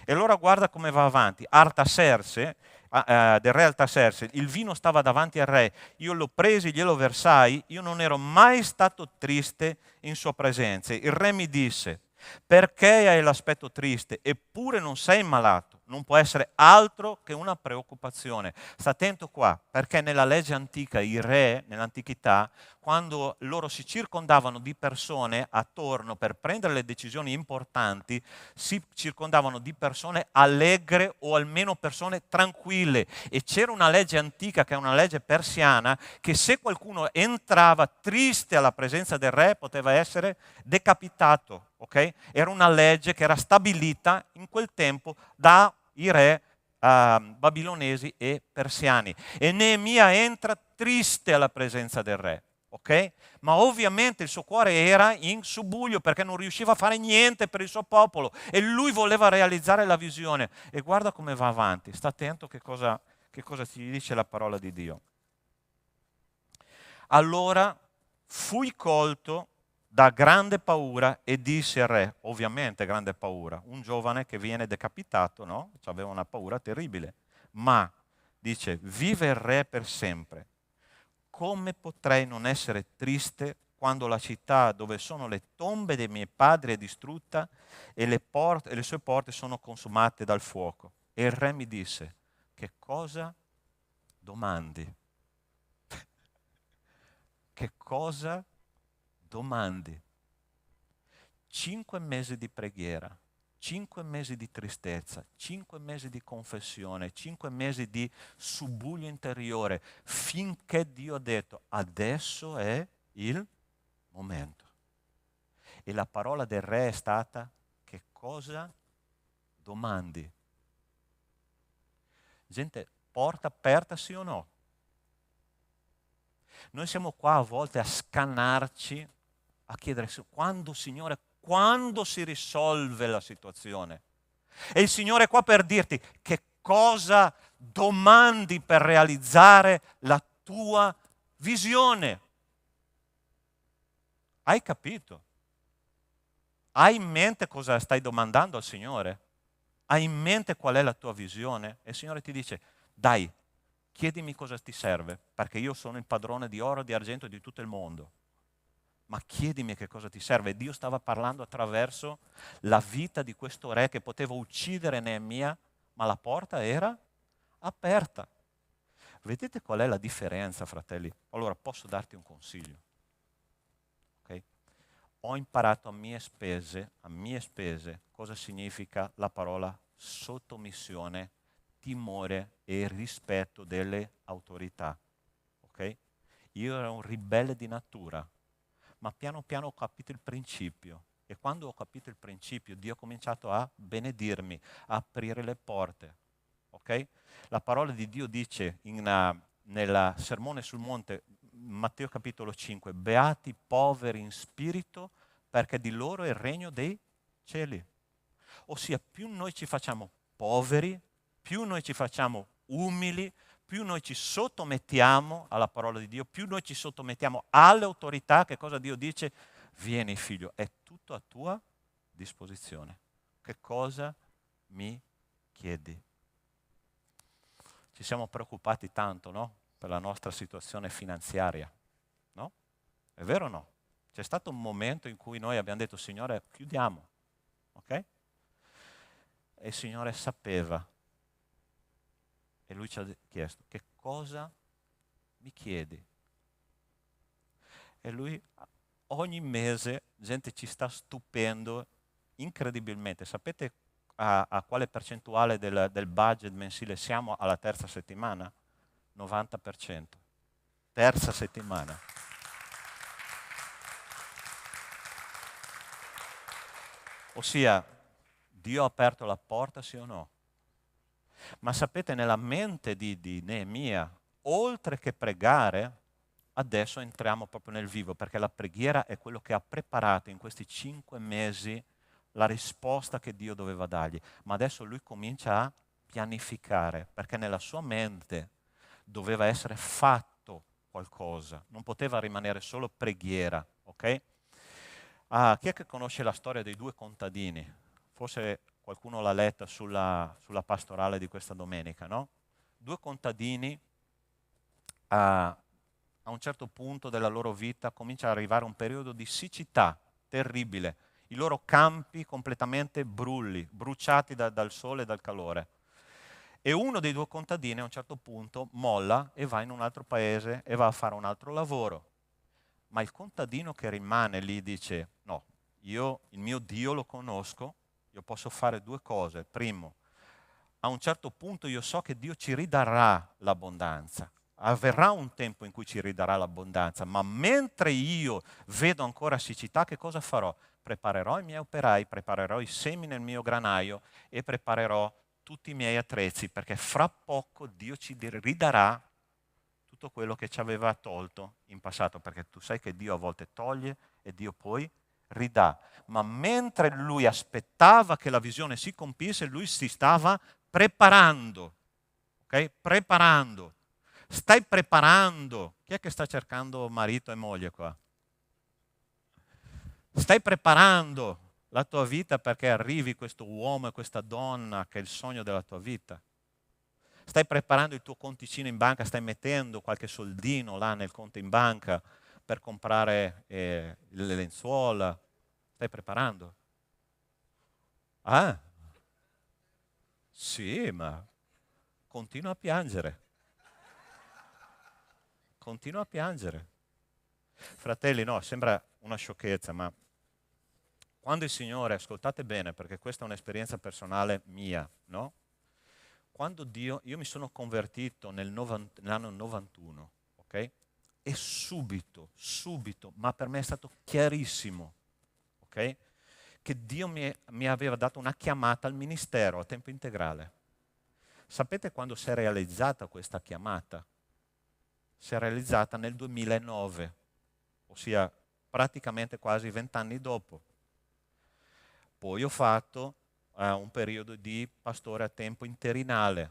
E allora guarda come va avanti. Artaserse, del re Artaserse, il vino stava davanti al re, io l'ho preso, glielo versai, io non ero mai stato triste in sua presenza. Il re mi disse, perché hai l'aspetto triste eppure non sei malato? Non può essere altro che una preoccupazione. Sta attento qua, perché nella legge antica, i re, nell'antichità, quando loro si circondavano di persone attorno per prendere le decisioni importanti, si circondavano di persone allegre o almeno persone tranquille. E c'era una legge antica, che è una legge persiana, che se qualcuno entrava triste alla presenza del re poteva essere decapitato. Okay? Era una legge che era stabilita in quel tempo dai re babilonesi e persiani. E Neemia entra triste alla presenza del re. Okay? Ma ovviamente il suo cuore era in subbuglio perché non riusciva a fare niente per il suo popolo e lui voleva realizzare la visione. E guarda come va avanti, sta attento che cosa ci dice la parola di Dio. Allora fui colto da grande paura e disse al re, ovviamente grande paura, un giovane che viene decapitato, no? Aveva una paura terribile, ma dice, vive il re per sempre. Come potrei non essere triste quando la città dove sono le tombe dei miei padri è distrutta e le sue porte sono consumate dal fuoco? E il re mi disse, che cosa domandi? Che cosa domandi? 5 mesi di preghiera, 5 mesi di tristezza, 5 mesi di confessione, 5 mesi di subbuglio interiore, finché Dio ha detto, adesso è il momento. E la parola del re è stata, che cosa domandi? Gente, porta aperta sì o no? Noi siamo qua a volte a scannarci, a chiedere, quando, Signore, quando si risolve la situazione? E il Signore è qua per dirti che cosa domandi per realizzare la tua visione. Hai capito? Hai in mente cosa stai domandando al Signore? Hai in mente qual è la tua visione? E il Signore ti dice, dai, chiedimi cosa ti serve, perché io sono il padrone di oro, di argento e di tutto il mondo. Ma chiedimi che cosa ti serve. Dio stava parlando attraverso la vita di questo re che poteva uccidere Neemia, ma la porta era aperta. Vedete qual è la differenza, fratelli? Allora, posso darti un consiglio. Okay? Ho imparato a mie spese, cosa significa la parola sottomissione, timore e rispetto delle autorità. Okay? Io ero un ribelle di natura, ma piano piano ho capito il principio. E quando ho capito il principio, Dio ha cominciato a benedirmi, a aprire le porte. Okay? La parola di Dio dice nel Sermone sul Monte, Matteo capitolo 5, beati i poveri in spirito, perché di loro è il regno dei cieli. Ossia, più noi ci facciamo poveri, più noi ci facciamo umili, più noi ci sottomettiamo alla parola di Dio, più noi ci sottomettiamo alle autorità, che cosa Dio dice? Vieni figlio, è tutto a tua disposizione. Che cosa mi chiedi? Ci siamo preoccupati tanto, no? Per la nostra situazione finanziaria, no? È vero o no? C'è stato un momento in cui noi abbiamo detto, Signore, chiudiamo, ok? E il Signore sapeva. E Lui ci ha chiesto, che cosa mi chiedi? E Lui ogni mese, gente, ci sta stupendo incredibilmente. Sapete a quale percentuale del budget mensile siamo alla terza settimana? 90%. Terza settimana. Ossia, Dio ha aperto la porta, sì o no? Ma sapete, nella mente di Neemia, oltre che pregare, adesso entriamo proprio nel vivo, perché la preghiera è quello che ha preparato in questi 5 mesi la risposta che Dio doveva dargli. Ma adesso lui comincia a pianificare, perché nella sua mente doveva essere fatto qualcosa, non poteva rimanere solo preghiera, ok? Chi è che conosce la storia dei 2 contadini? Forse qualcuno l'ha letta sulla pastorale di questa domenica, no? 2 contadini a un certo punto della loro vita comincia ad arrivare un periodo di siccità terribile. I loro campi completamente bruciati dal sole e dal calore. E uno dei 2 contadini a un certo punto molla e va in un altro paese e va a fare un altro lavoro. Ma il contadino che rimane lì dice, no, io il mio Dio lo conosco, io posso fare 2 cose. Primo, a un certo punto io so che Dio ci ridarà l'abbondanza. Avverrà un tempo in cui ci ridarà l'abbondanza, ma mentre io vedo ancora siccità, che cosa farò? Preparerò i miei operai, preparerò i semi nel mio granaio e preparerò tutti i miei attrezzi, perché fra poco Dio ci ridarà tutto quello che ci aveva tolto in passato, perché tu sai che Dio a volte toglie e Dio poi ridà. Ma mentre lui aspettava che la visione si compisse, lui si stava preparando, ok? Preparando. Stai preparando. Chi è che sta cercando marito e moglie qua? Stai preparando la tua vita perché arrivi questo uomo e questa donna che è il sogno della tua vita. Stai preparando il tuo conticino in banca, stai mettendo qualche soldino là nel conto in banca per comprare le lenzuola. Stai preparando? Ah, sì, ma continua a piangere. Continua a piangere. Fratelli, no, sembra una sciocchezza, ma quando il Signore, ascoltate bene, perché questa è un'esperienza personale mia, no? Quando io mi sono convertito nell'anno 91, ok? E subito, ma per me è stato chiarissimo, ok? Che Dio mi aveva dato una chiamata al ministero a tempo integrale. Sapete quando si è realizzata questa chiamata? Si è realizzata nel 2009, ossia praticamente quasi 20 anni dopo. Poi ho fatto un periodo di pastore a tempo interinale.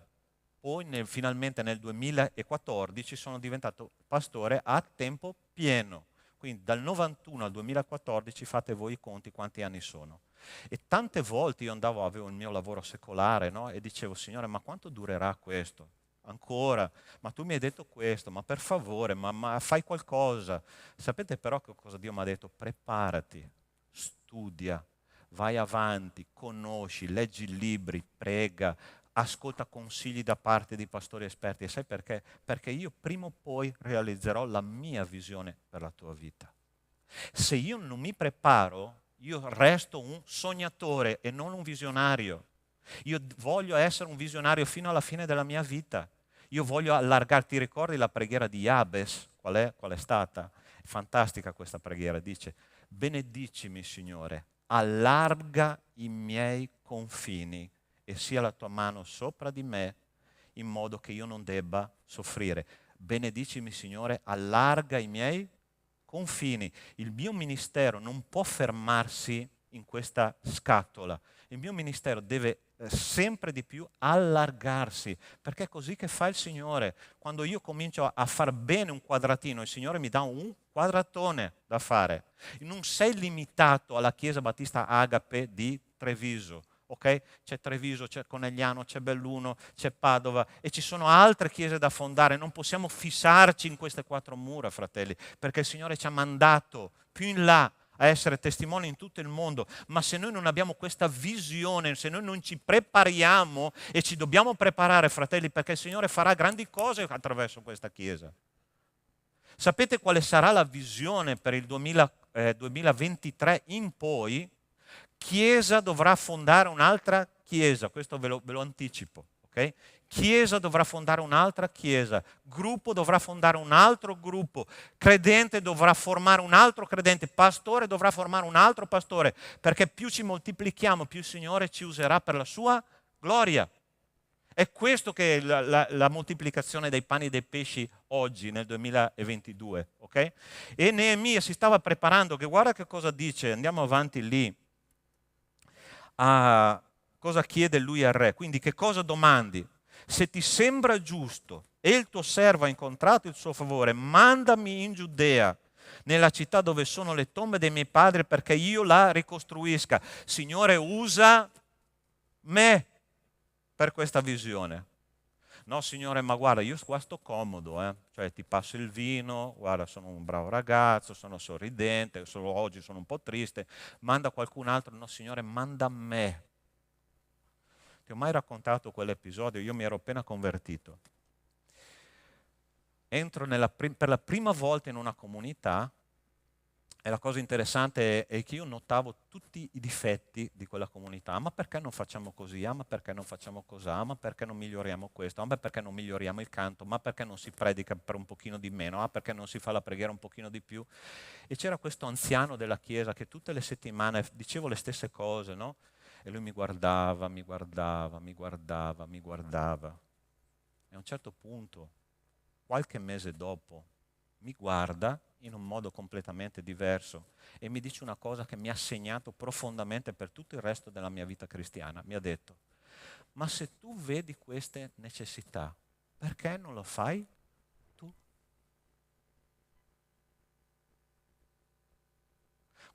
Poi finalmente nel 2014 sono diventato pastore a tempo pieno. Quindi dal 91 al 2014 fate voi i conti quanti anni sono. E tante volte io avevo il mio lavoro secolare, no? E dicevo, Signore, ma quanto durerà questo? Ancora? Ma tu mi hai detto questo, ma per favore, ma fai qualcosa. Sapete però che cosa Dio mi ha detto? Preparati, studia, vai avanti, conosci, leggi libri, prega, ascolta consigli da parte di pastori esperti. E sai perché? Perché io prima o poi realizzerò la mia visione per la tua vita. Se io non mi preparo, io resto un sognatore e non un visionario. Io voglio essere un visionario fino alla fine della mia vita. Io voglio allargare. Ti ricordi la preghiera di Jabes? Qual è stata? È fantastica questa preghiera. Dice, benedicimi Signore, allarga i miei confini e sia la tua mano sopra di me in modo che io non debba soffrire. Benedicimi Signore, allarga i miei confini. Il mio ministero non può fermarsi in questa scatola. Il mio ministero deve sempre di più allargarsi, perché è così che fa il Signore. Quando io comincio a far bene un quadratino, il Signore mi dà un quadratone da fare. Non sei limitato alla Chiesa Battista Agape di Treviso. Okay? C'è Treviso, c'è Conegliano, c'è Belluno, c'è Padova e ci sono altre chiese da fondare. Non possiamo fissarci in queste 4 mura, fratelli, perché il Signore ci ha mandato più in là a essere testimoni in tutto il mondo. Ma se noi non abbiamo questa visione, se noi non ci prepariamo, e ci dobbiamo preparare, fratelli, perché il Signore farà grandi cose attraverso questa chiesa. Sapete quale sarà la visione per il 2023 in poi? Chiesa dovrà fondare un'altra chiesa, questo ve lo anticipo, ok? Chiesa dovrà fondare un'altra chiesa, gruppo dovrà fondare un altro gruppo, credente dovrà formare un altro credente, pastore dovrà formare un altro pastore, perché più ci moltiplichiamo, più il Signore ci userà per la sua gloria. È questo che è la moltiplicazione dei pani e dei pesci oggi, nel 2022, ok? E Neemia si stava preparando, che guarda che cosa dice, andiamo avanti lì. Cosa chiede lui al re? Quindi che cosa domandi? Se ti sembra giusto e il tuo servo ha incontrato il suo favore, mandami in Giudea, nella città dove sono le tombe dei miei padri, perché io la ricostruisca. Signore, usa me per questa visione. No, Signore, ma guarda, io qua sto comodo, cioè ti passo il vino, guarda, sono un bravo ragazzo, sono sorridente, solo oggi sono un po' triste, manda qualcun altro. No, Signore, manda me. Ti ho mai raccontato quell'episodio? Io mi ero appena convertito. Entro per la prima volta in una comunità e la cosa interessante è che io notavo tutti i difetti di quella comunità. Ma perché non facciamo così? Ma perché non facciamo così? Ma perché non miglioriamo questo? Ma perché non miglioriamo il canto? Ma perché non si predica per un pochino di meno? Ma perché non si fa la preghiera un pochino di più? E c'era questo anziano della chiesa che tutte le settimane dicevo le stesse cose, no? E lui mi guardava, mi guardava, mi guardava, mi guardava. E a un certo punto, qualche mese dopo, mi guarda in un modo completamente diverso e mi dice una cosa che mi ha segnato profondamente per tutto il resto della mia vita cristiana. Mi ha detto, ma se tu vedi queste necessità, perché non lo fai tu?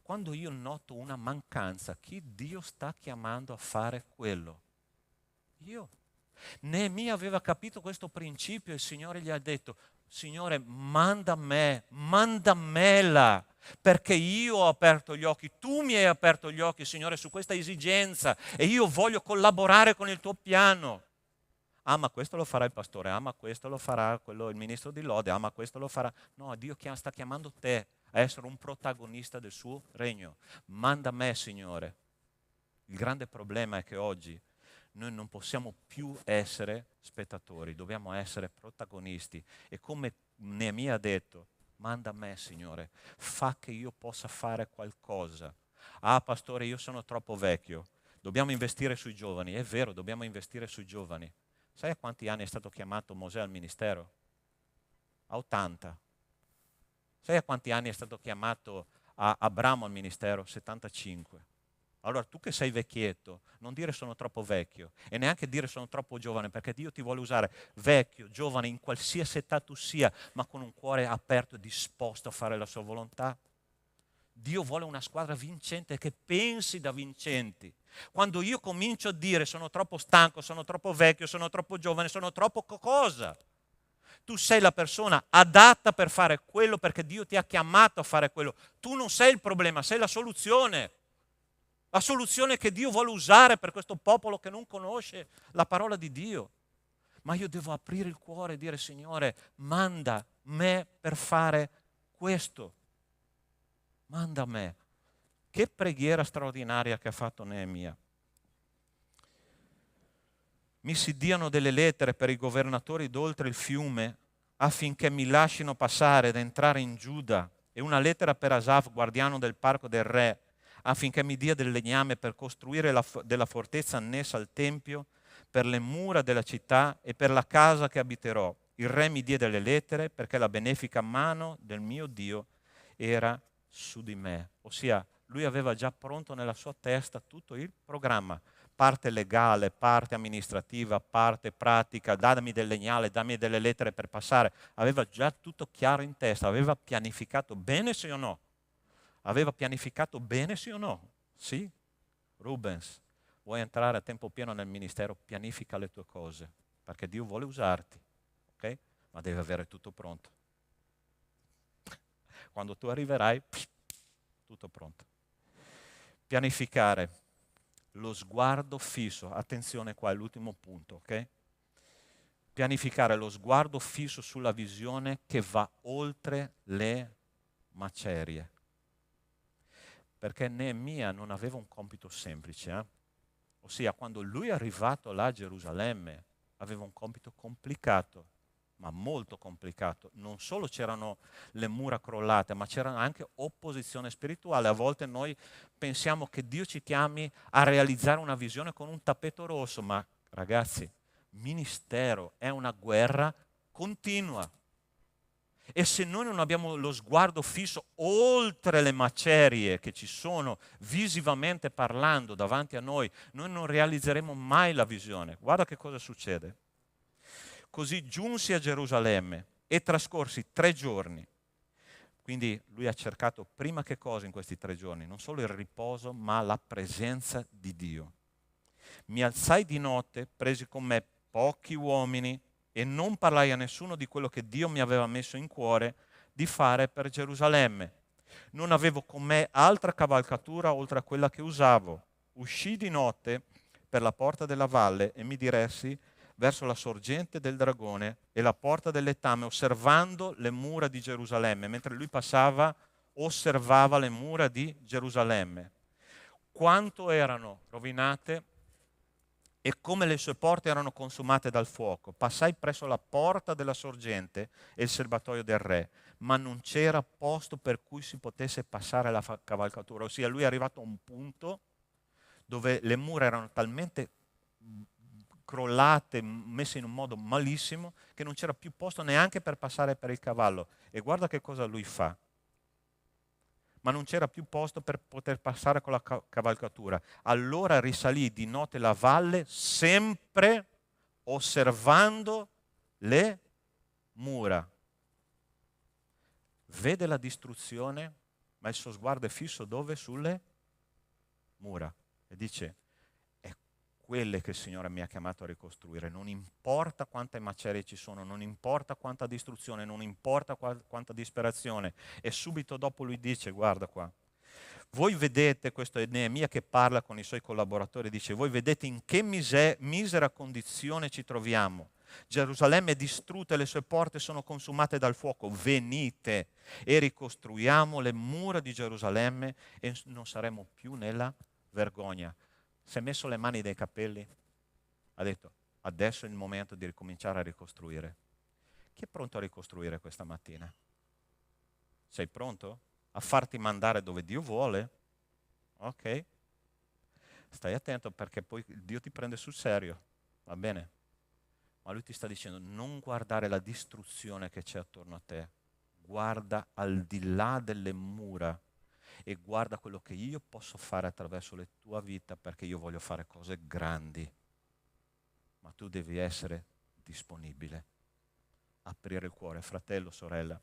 Quando io noto una mancanza, chi Dio sta chiamando a fare quello? Io. Neemia aveva capito questo principio e il Signore gli ha detto, Signore, manda me là, perché io ho aperto gli occhi, tu mi hai aperto gli occhi, Signore, su questa esigenza e io voglio collaborare con il tuo piano. Ma questo lo farà il pastore, ma questo lo farà il ministro di lode, ma questo lo farà. No, Dio sta chiamando te a essere un protagonista del suo regno. Manda me, Signore. Il grande problema è che oggi noi non possiamo più essere spettatori, dobbiamo essere protagonisti. E come Neemia ha detto, manda me, Signore, fa che io possa fare qualcosa. Pastore, io sono troppo vecchio, dobbiamo investire sui giovani. È vero, dobbiamo investire sui giovani. Sai a quanti anni è stato chiamato Mosè al ministero? A 80. Sai a quanti anni è stato chiamato Abramo al ministero? 75. Allora tu che sei vecchietto, non dire sono troppo vecchio e neanche dire sono troppo giovane, perché Dio ti vuole usare vecchio, giovane, in qualsiasi età tu sia, ma con un cuore aperto e disposto a fare la sua volontà. Dio vuole una squadra vincente che pensi da vincenti. Quando io comincio a dire sono troppo stanco, sono troppo vecchio, sono troppo giovane, sono troppo cosa? Tu sei la persona adatta per fare quello perché Dio ti ha chiamato a fare quello. Tu non sei il problema, sei la soluzione. La soluzione che Dio vuole usare per questo popolo che non conosce la parola di Dio. Ma io devo aprire il cuore e dire: Signore, manda me per fare questo. Manda me. Che preghiera straordinaria che ha fatto Neemia. Mi si diano delle lettere per i governatori d'oltre il fiume affinché mi lasciano passare ed entrare in Giuda, e una lettera per Asaf, guardiano del parco del re, affinché mi dia del legname per costruire della fortezza annessa al tempio, per le mura della città e per la casa che abiterò. Il re mi diede le lettere perché la benefica mano del mio Dio era su di me. Ossia, lui aveva già pronto nella sua testa tutto il programma, parte legale, parte amministrativa, parte pratica, dammi del legnale, dammi delle lettere per passare. Aveva già tutto chiaro in testa, aveva pianificato bene, sì o no? Aveva pianificato bene, sì o no? Sì. Rubens, vuoi entrare a tempo pieno nel ministero? Pianifica le tue cose, perché Dio vuole usarti, ok? Ma devi avere tutto pronto. Quando tu arriverai, tutto pronto. Pianificare, lo sguardo fisso. Attenzione qua, è l'ultimo punto, ok? Pianificare lo sguardo fisso sulla visione che va oltre le macerie. Perché Neemia non aveva un compito semplice, ossia quando lui è arrivato là a Gerusalemme aveva un compito complicato, ma molto complicato. Non solo c'erano le mura crollate, ma c'era anche opposizione spirituale. A volte noi pensiamo che Dio ci chiami a realizzare una visione con un tappeto rosso, ma ragazzi, ministero è una guerra continua. E se noi non abbiamo lo sguardo fisso oltre le macerie che ci sono visivamente parlando davanti a noi non realizzeremo mai la visione. Guarda che cosa succede. Così giunsi a Gerusalemme e trascorsi 3 giorni. Quindi lui ha cercato prima che cosa in questi 3 giorni? Non solo il riposo, ma la presenza di Dio. Mi alzai di notte, presi con me pochi uomini e non parlai a nessuno di quello che Dio mi aveva messo in cuore di fare per Gerusalemme. Non avevo con me altra cavalcatura oltre a quella che usavo. Uscii di notte per la porta della valle e mi diressi verso la sorgente del Dragone e la porta dell'Etame, osservando le mura di Gerusalemme. Mentre lui passava, osservava le mura di Gerusalemme. Quanto erano rovinate e come le sue porte erano consumate dal fuoco. Passai presso la porta della sorgente e il serbatoio del re, ma non c'era posto per cui si potesse passare la cavalcatura. Ossia, lui è arrivato a un punto dove le mura erano talmente crollate, messe in un modo malissimo, che non c'era più posto neanche per passare per il cavallo. E guarda che cosa lui fa. Ma non c'era più posto per poter passare con la cavalcatura. Allora risalì di notte la valle, sempre osservando le mura. Vede la distruzione, ma il suo sguardo è fisso dove? Sulle mura. E dice: è quelle che il Signore mi ha chiamato a ricostruire. Non importa quante macerie ci sono, non importa quanta distruzione, non importa quanta disperazione. E subito dopo lui dice: guarda qua, voi vedete, questo è Neemia che parla con i suoi collaboratori, dice: voi vedete in che misera condizione ci troviamo. Gerusalemme è distrutta e le sue porte sono consumate dal fuoco. Venite e ricostruiamo le mura di Gerusalemme e non saremo più nella vergogna. Si è messo le mani nei capelli, ha detto: adesso è il momento di ricominciare a ricostruire. Chi è pronto a ricostruire questa mattina? Sei pronto a farti mandare dove Dio vuole? Ok? Stai attento, perché poi Dio ti prende sul serio, va bene? Ma lui ti sta dicendo: non guardare la distruzione che c'è attorno a te, guarda al di là delle mura e guarda quello che io posso fare attraverso la tua vita, perché io voglio fare cose grandi. Ma tu devi essere disponibile, aprire il cuore. Fratello, sorella,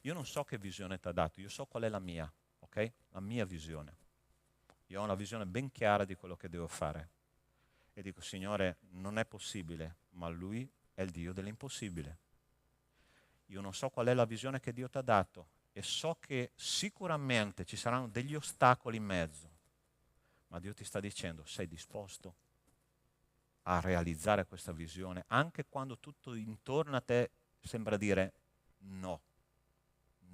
io non so che visione ti ha dato, io so qual è la mia, ok? La mia visione. Io ho una visione ben chiara di quello che devo fare. E dico, Signore, non è possibile, ma Lui è il Dio dell'impossibile. Io non so qual è la visione che Dio ti ha dato e so che sicuramente ci saranno degli ostacoli in mezzo, ma Dio ti sta dicendo, sei disposto a realizzare questa visione, anche quando tutto intorno a te sembra dire no,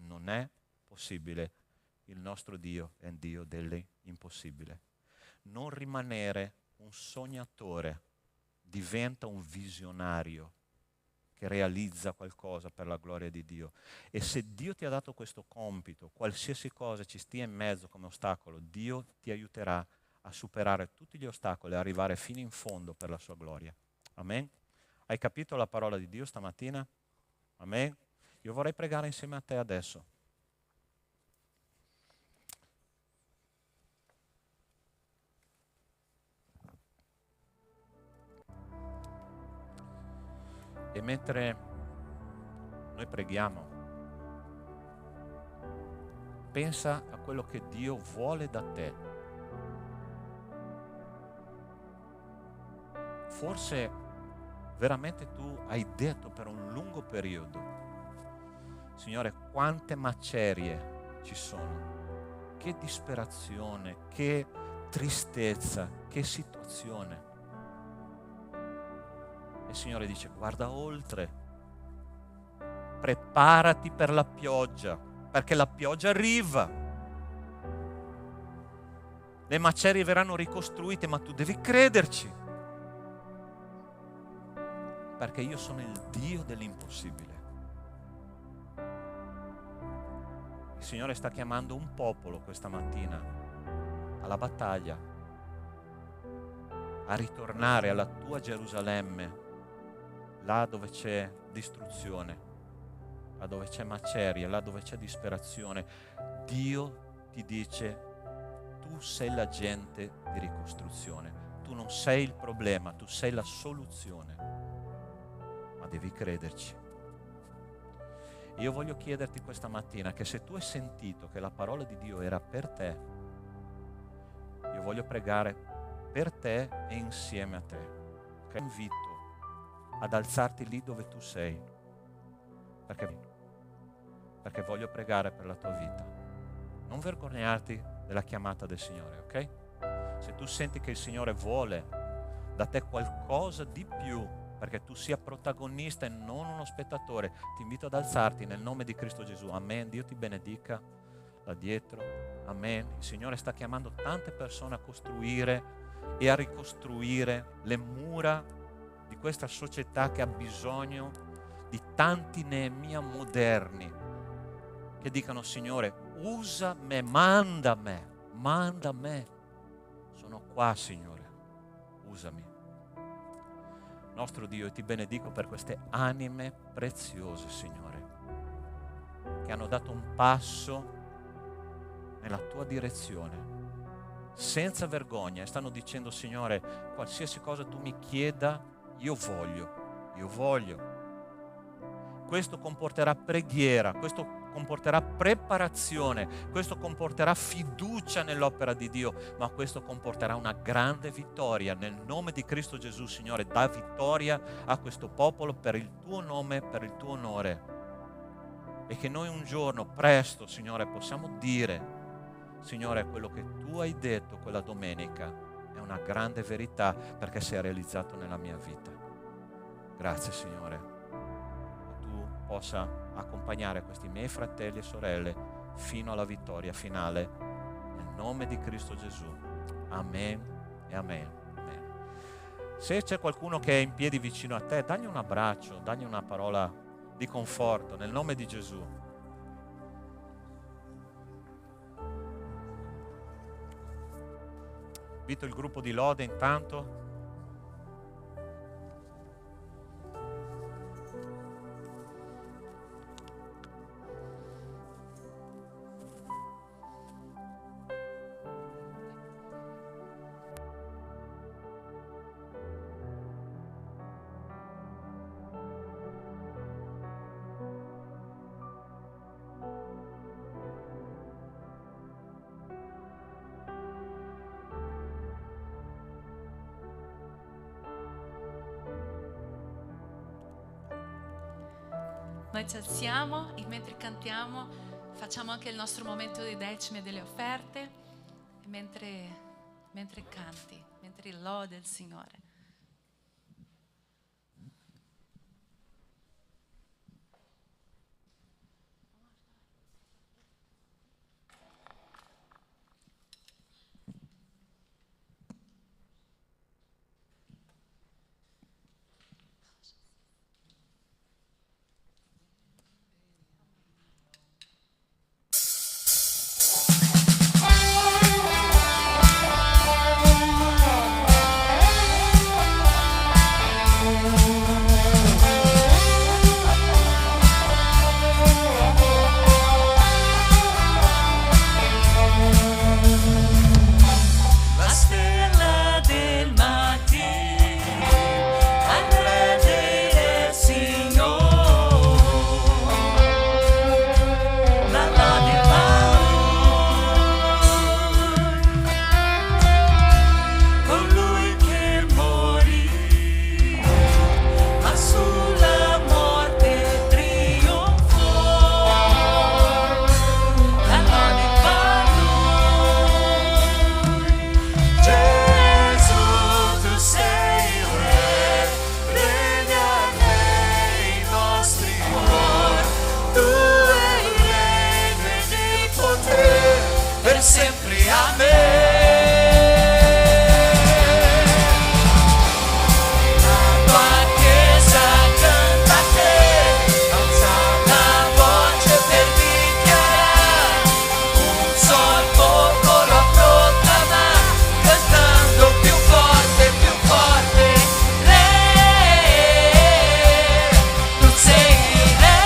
non è possibile. Il nostro Dio è un Dio dell'impossibile. Non rimanere un sognatore, diventa un visionario che realizza qualcosa per la gloria di Dio. E se Dio ti ha dato questo compito, qualsiasi cosa ci stia in mezzo come ostacolo, Dio ti aiuterà a superare tutti gli ostacoli e arrivare fino in fondo per la sua gloria. Amen? Hai capito la parola di Dio stamattina? Amen? Io vorrei pregare insieme a te adesso. E mentre noi preghiamo, pensa a quello che Dio vuole da te. Forse veramente tu hai detto per un lungo periodo, Signore, quante macerie ci sono, che disperazione, che tristezza, che situazione. E il Signore dice, guarda oltre, preparati per la pioggia, perché la pioggia arriva. Le macerie verranno ricostruite, ma tu devi crederci. Perché io sono il Dio dell'impossibile. Il Signore sta chiamando un popolo questa mattina alla battaglia, a ritornare alla tua Gerusalemme, là dove c'è distruzione, là dove c'è maceria, là dove c'è disperazione. Dio ti dice, tu sei l'agente di ricostruzione, tu non sei il problema, tu sei la soluzione, ma devi crederci. Io voglio chiederti questa mattina che se tu hai sentito che la parola di Dio era per te, io voglio pregare per te e insieme a te. Ti invito ad alzarti lì dove tu sei, perché voglio pregare per la tua vita. Non vergognarti della chiamata del Signore, ok? Se tu senti che il Signore vuole da te qualcosa di più, perché tu sia protagonista e non uno spettatore, ti invito ad alzarti nel nome di Cristo Gesù. Amen. Dio ti benedica da dietro. Amen. Il Signore sta chiamando tante persone a costruire e a ricostruire le mura di questa società che ha bisogno di tanti Neemia moderni che dicano, Signore, usa me, manda me. Sono qua, Signore, usami. Nostro Dio, io ti benedico per queste anime preziose, Signore, che hanno dato un passo nella tua direzione, senza vergogna, e stanno dicendo, Signore, qualsiasi cosa tu mi chieda, io voglio. Questo comporterà preghiera, questo comporterà preparazione, questo comporterà fiducia nell'opera di Dio, ma questo comporterà una grande vittoria. Nel nome di Cristo Gesù, Signore, dà vittoria a questo popolo per il tuo nome, per il tuo onore. E che noi un giorno, presto, Signore, possiamo dire, Signore, quello che tu hai detto quella domenica è una grande verità, perché si è realizzato nella mia vita. Grazie, Signore. Possa accompagnare questi miei fratelli e sorelle fino alla vittoria finale, nel nome di Cristo Gesù. Amen e amen. Amen. Se c'è qualcuno che è in piedi vicino a te, dagli un abbraccio, dagli una parola di conforto nel nome di Gesù. Invito il gruppo di lode intanto. Noi ci alziamo e mentre cantiamo facciamo anche il nostro momento di decime e delle offerte, e mentre canti, mentre lode il Signore. La stella del mattino, al re del Signore, la lode va a colui che morì, ma sulla morte trionfò, la lode va a Gesù, tu sei il Re, regna nei nostri cuori, tu hai il regno ed il potere per sempre. Amen. La tua chiesa canta a te, alza la voce per dichiarare un sol popolo a proclamare, cantando più forte, Re, tu sei il Re,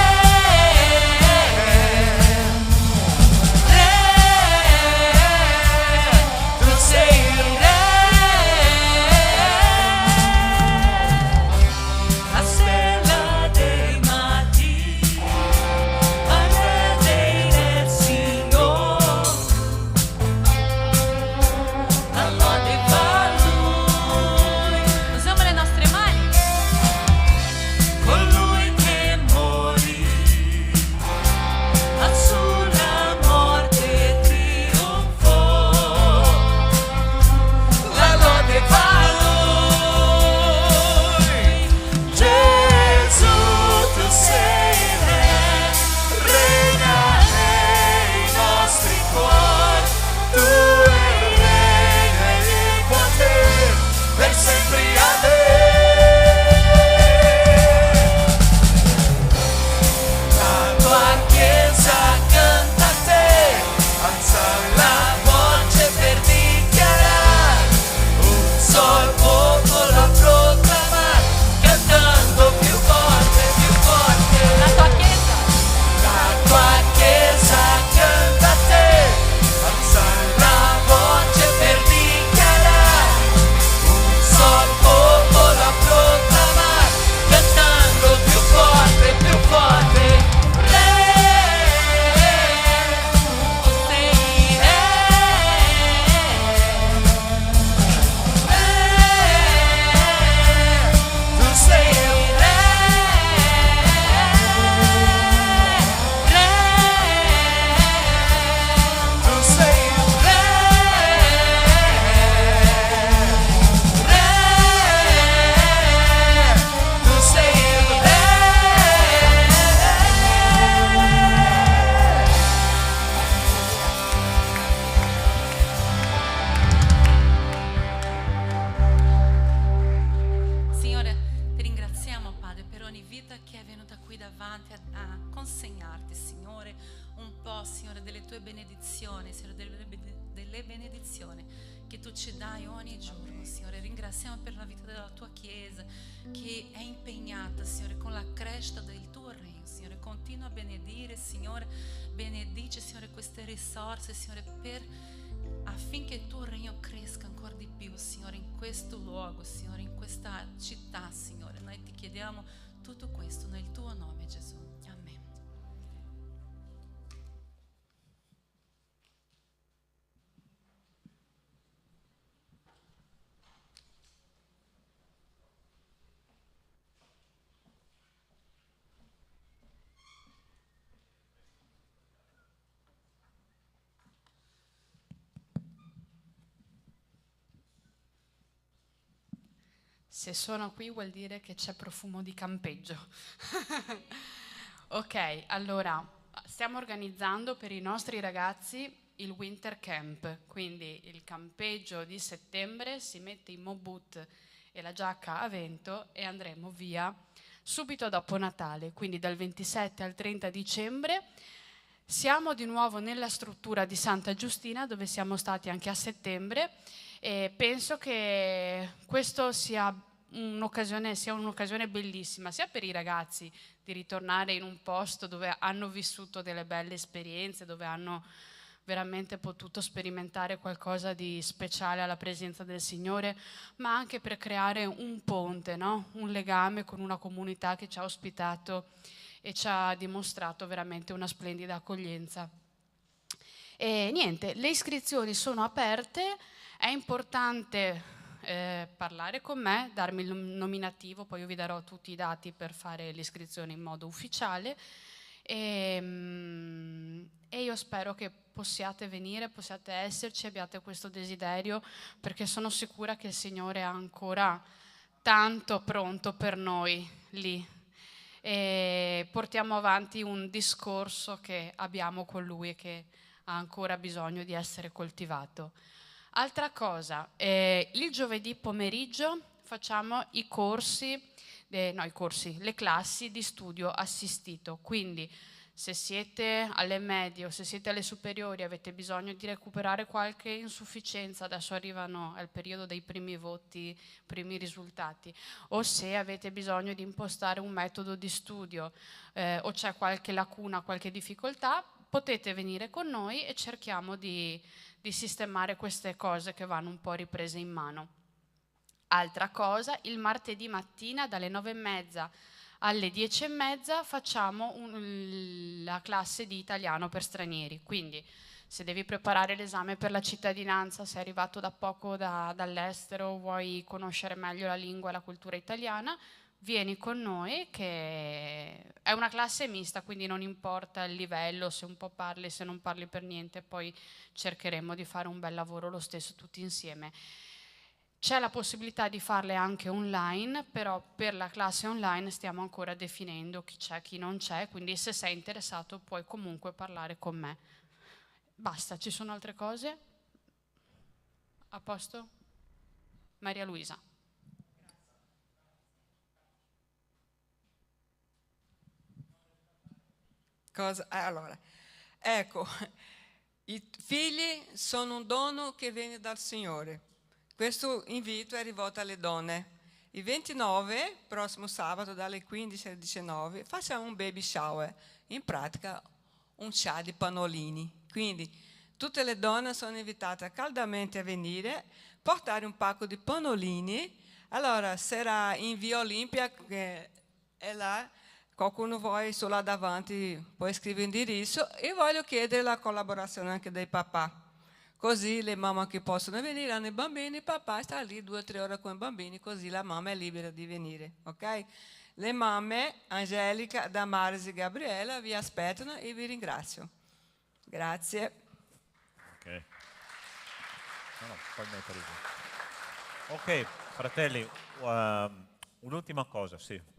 tu sei il Re. La stella dei mattini, al re del Signore, la lode va a lui, Usiamo le nostre mani. colui che morì, ma sulla morte trionfò, la lode va a lui. Gesù, tu sei il Re, regna nei nostri cuori, tu hai il regno ed il potere per sempre. La tua chiesa canta a te, alza la voce per dichiarare un sol popolo a proclamare, cantando più forte, La tua chiesa. la tua chiesa canta a te, alza la voce per dichiarare un sol popolo a proclamare, cantando più forte, Re, tu sei Re, tu sei il Re, tu sei il Re, tu sei il Re. Signore, ti ringraziamo, Padre, per ogni vita che è venuta qui davanti a consegnarti, Signore, un po', Signore, delle tue benedizioni, Signore, delle benedizioni che tu ci dai ogni giorno, Signore. Ringraziamo per la vita della tua Chiesa che è impegnata, Signore, con la crescita del tuo regno, Signore. Continua a benedire, Signore, benedice, Signore, queste risorse, Signore, affinché il tuo regno cresca ancora di più, Signore, in questo luogo, Signore, in questa città, Signore. Noi ti chiediamo tutto questo nel tuo nome, Gesù. Amen. Se sono qui vuol dire che c'è profumo di campeggio. Ok, allora stiamo organizzando per i nostri ragazzi il winter camp, quindi il campeggio di settembre, si mette i moboot e la giacca a vento e andremo via subito dopo Natale, quindi dal 27 al 30 dicembre. Siamo di nuovo nella struttura di Santa Giustina, dove siamo stati anche a settembre, e penso che questo sia un'occasione bellissima, sia per i ragazzi di ritornare in un posto dove hanno vissuto delle belle esperienze, dove hanno veramente potuto sperimentare qualcosa di speciale alla presenza del Signore, ma anche per creare un ponte, no? Un legame con una comunità che ci ha ospitato e ci ha dimostrato veramente una splendida accoglienza. E niente, le iscrizioni sono aperte, è importante parlare con me, darmi il nominativo, poi io vi darò tutti i dati per fare l'iscrizione in modo ufficiale e io spero che possiate venire, possiate esserci, abbiate questo desiderio, perché sono sicura che il Signore ha ancora tanto pronto per noi lì. E portiamo avanti un discorso che abbiamo con Lui e che ha ancora bisogno di essere coltivato. Altra cosa, il giovedì pomeriggio facciamo le classi di studio assistito, quindi se siete alle medie o se siete alle superiori e avete bisogno di recuperare qualche insufficienza, adesso arrivano al periodo dei primi voti, primi risultati, o se avete bisogno di impostare un metodo di studio o c'è qualche lacuna, qualche difficoltà, potete venire con noi e cerchiamo di sistemare queste cose che vanno un po' riprese in mano. Altra cosa, il martedì mattina dalle 9:30 alle 10:30 facciamo la classe di italiano per stranieri, quindi se devi preparare l'esame per la cittadinanza, sei arrivato da poco dall'estero, vuoi conoscere meglio la lingua e la cultura italiana, vieni con noi, che è una classe mista, quindi non importa il livello, se un po' parli, se non parli per niente, poi cercheremo di fare un bel lavoro lo stesso tutti insieme. C'è la possibilità di farle anche online, però per la classe online stiamo ancora definendo chi c'è, chi non c'è, quindi se sei interessato puoi comunque parlare con me. Basta, ci sono altre cose? A posto? Maria Luisa. Allora, ecco, i figli sono un dono che viene dal Signore. Questo invito è rivolto alle donne. Il 29, prossimo sabato, dalle 15 alle 19, facciamo un baby shower. In pratica, un chá di pannolini. Quindi, tutte le donne sono invitate caldamente a venire, portare un pacco di pannolini. Allora, sarà in Via Olimpia, che è là. Qualcuno vuole solo là davanti, puoi scrivere indirizzo, e voglio chiedere la collaborazione anche dei papà. Così le mamme che possono venire hanno i bambini, il papà sta lì 2 o 3 ore con i bambini, così la mamma è libera di venire. Ok? Le mamme, Angelica, Damaris e Gabriela, vi aspettano e vi ringrazio. Grazie. Ok. No, puoi mettere giù. Ok, fratelli, un'ultima cosa, sì.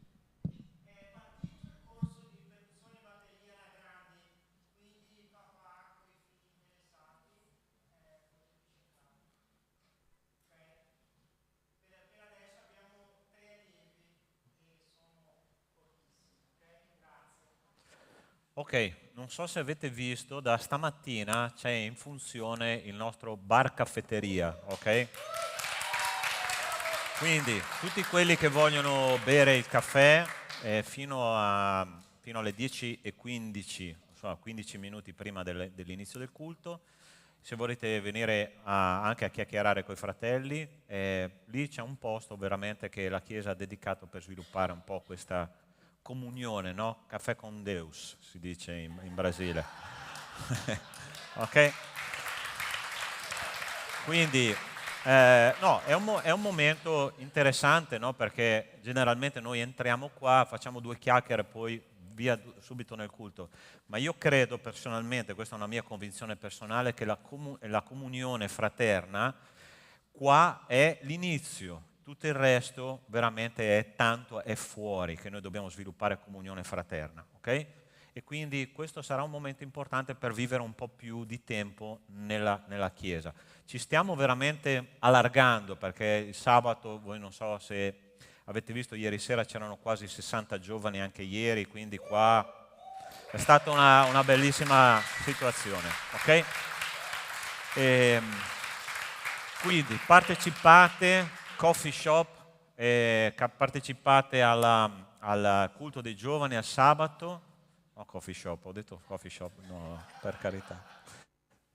Ok, non so se avete visto, da stamattina c'è in funzione il nostro bar caffetteria, ok? Quindi tutti quelli che vogliono bere il caffè fino alle 10:15, insomma 15 minuti prima dell'inizio del culto, se volete venire anche a chiacchierare con i fratelli, lì c'è un posto veramente che la Chiesa ha dedicato per sviluppare un po' questa comunione, no? Caffè con Deus, si dice in Brasile. Ok? Quindi, no, è un momento interessante, no? Perché generalmente noi entriamo qua, facciamo 2 chiacchiere e poi via subito nel culto. Ma io credo personalmente, questa è una mia convinzione personale, che la comunione fraterna qua è l'inizio Tutto il resto veramente è fuori, che noi dobbiamo sviluppare comunione fraterna, ok? E quindi questo sarà un momento importante per vivere un po' più di tempo nella Chiesa. Ci stiamo veramente allargando, perché il sabato, voi non so se avete visto, ieri sera c'erano quasi 60 giovani anche ieri, quindi qua è stata una bellissima situazione, ok? Quindi partecipate, coffee shop, partecipate al culto dei giovani al sabato. No, coffee shop, ho detto coffee shop, no, per carità.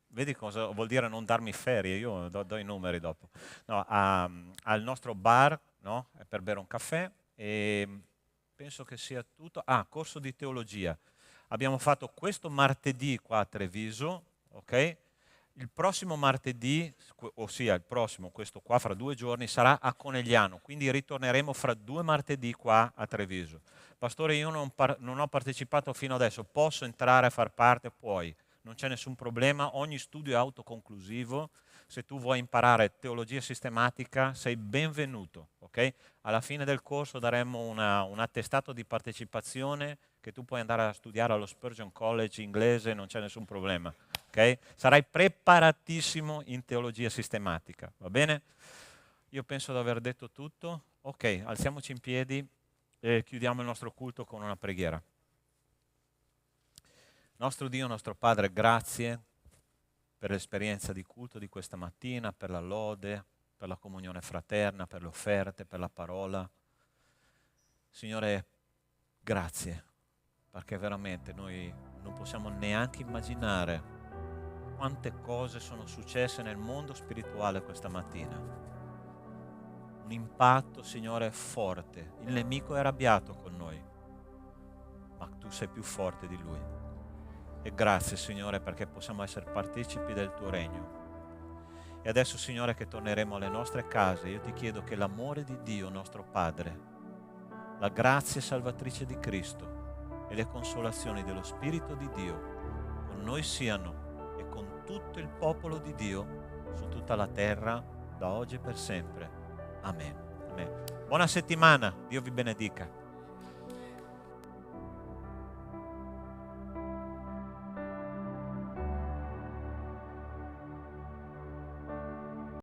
Vedi cosa vuol dire non darmi ferie? Io do i numeri dopo. No, al nostro bar, no? Per bere un caffè, e penso che sia tutto. Corso di teologia. Abbiamo fatto questo martedì qua a Treviso, ok? Il prossimo martedì, ossia il prossimo, questo qua fra 2 giorni, sarà a Conegliano, quindi ritorneremo fra 2 martedì qua a Treviso. Pastore, io non ho partecipato fino adesso, posso entrare a far parte? Puoi, non c'è nessun problema, ogni studio è autoconclusivo. Se tu vuoi imparare teologia sistematica sei benvenuto, ok? Alla fine del corso daremo un attestato di partecipazione che tu puoi andare a studiare allo Spurgeon College inglese, non c'è nessun problema, ok? Sarai preparatissimo in teologia sistematica, va bene? Io penso di aver detto tutto. Ok, alziamoci in piedi e chiudiamo il nostro culto con una preghiera. Nostro Dio, nostro Padre, grazie per l'esperienza di culto di questa mattina, per la lode, per la comunione fraterna, per le offerte, per la parola. Signore, grazie, perché veramente noi non possiamo neanche immaginare quante cose sono successe nel mondo spirituale questa mattina. Un impatto, Signore, forte. Il nemico è arrabbiato con noi, ma tu sei più forte di lui. E grazie, Signore, perché possiamo essere partecipi del tuo regno. E adesso, Signore, che torneremo alle nostre case, io ti chiedo che l'amore di Dio, nostro Padre, la grazia salvatrice di Cristo e le consolazioni dello Spirito di Dio con noi siano e con tutto il popolo di Dio su tutta la terra, da oggi e per sempre. Amen. Amen. Buona settimana, Dio vi benedica.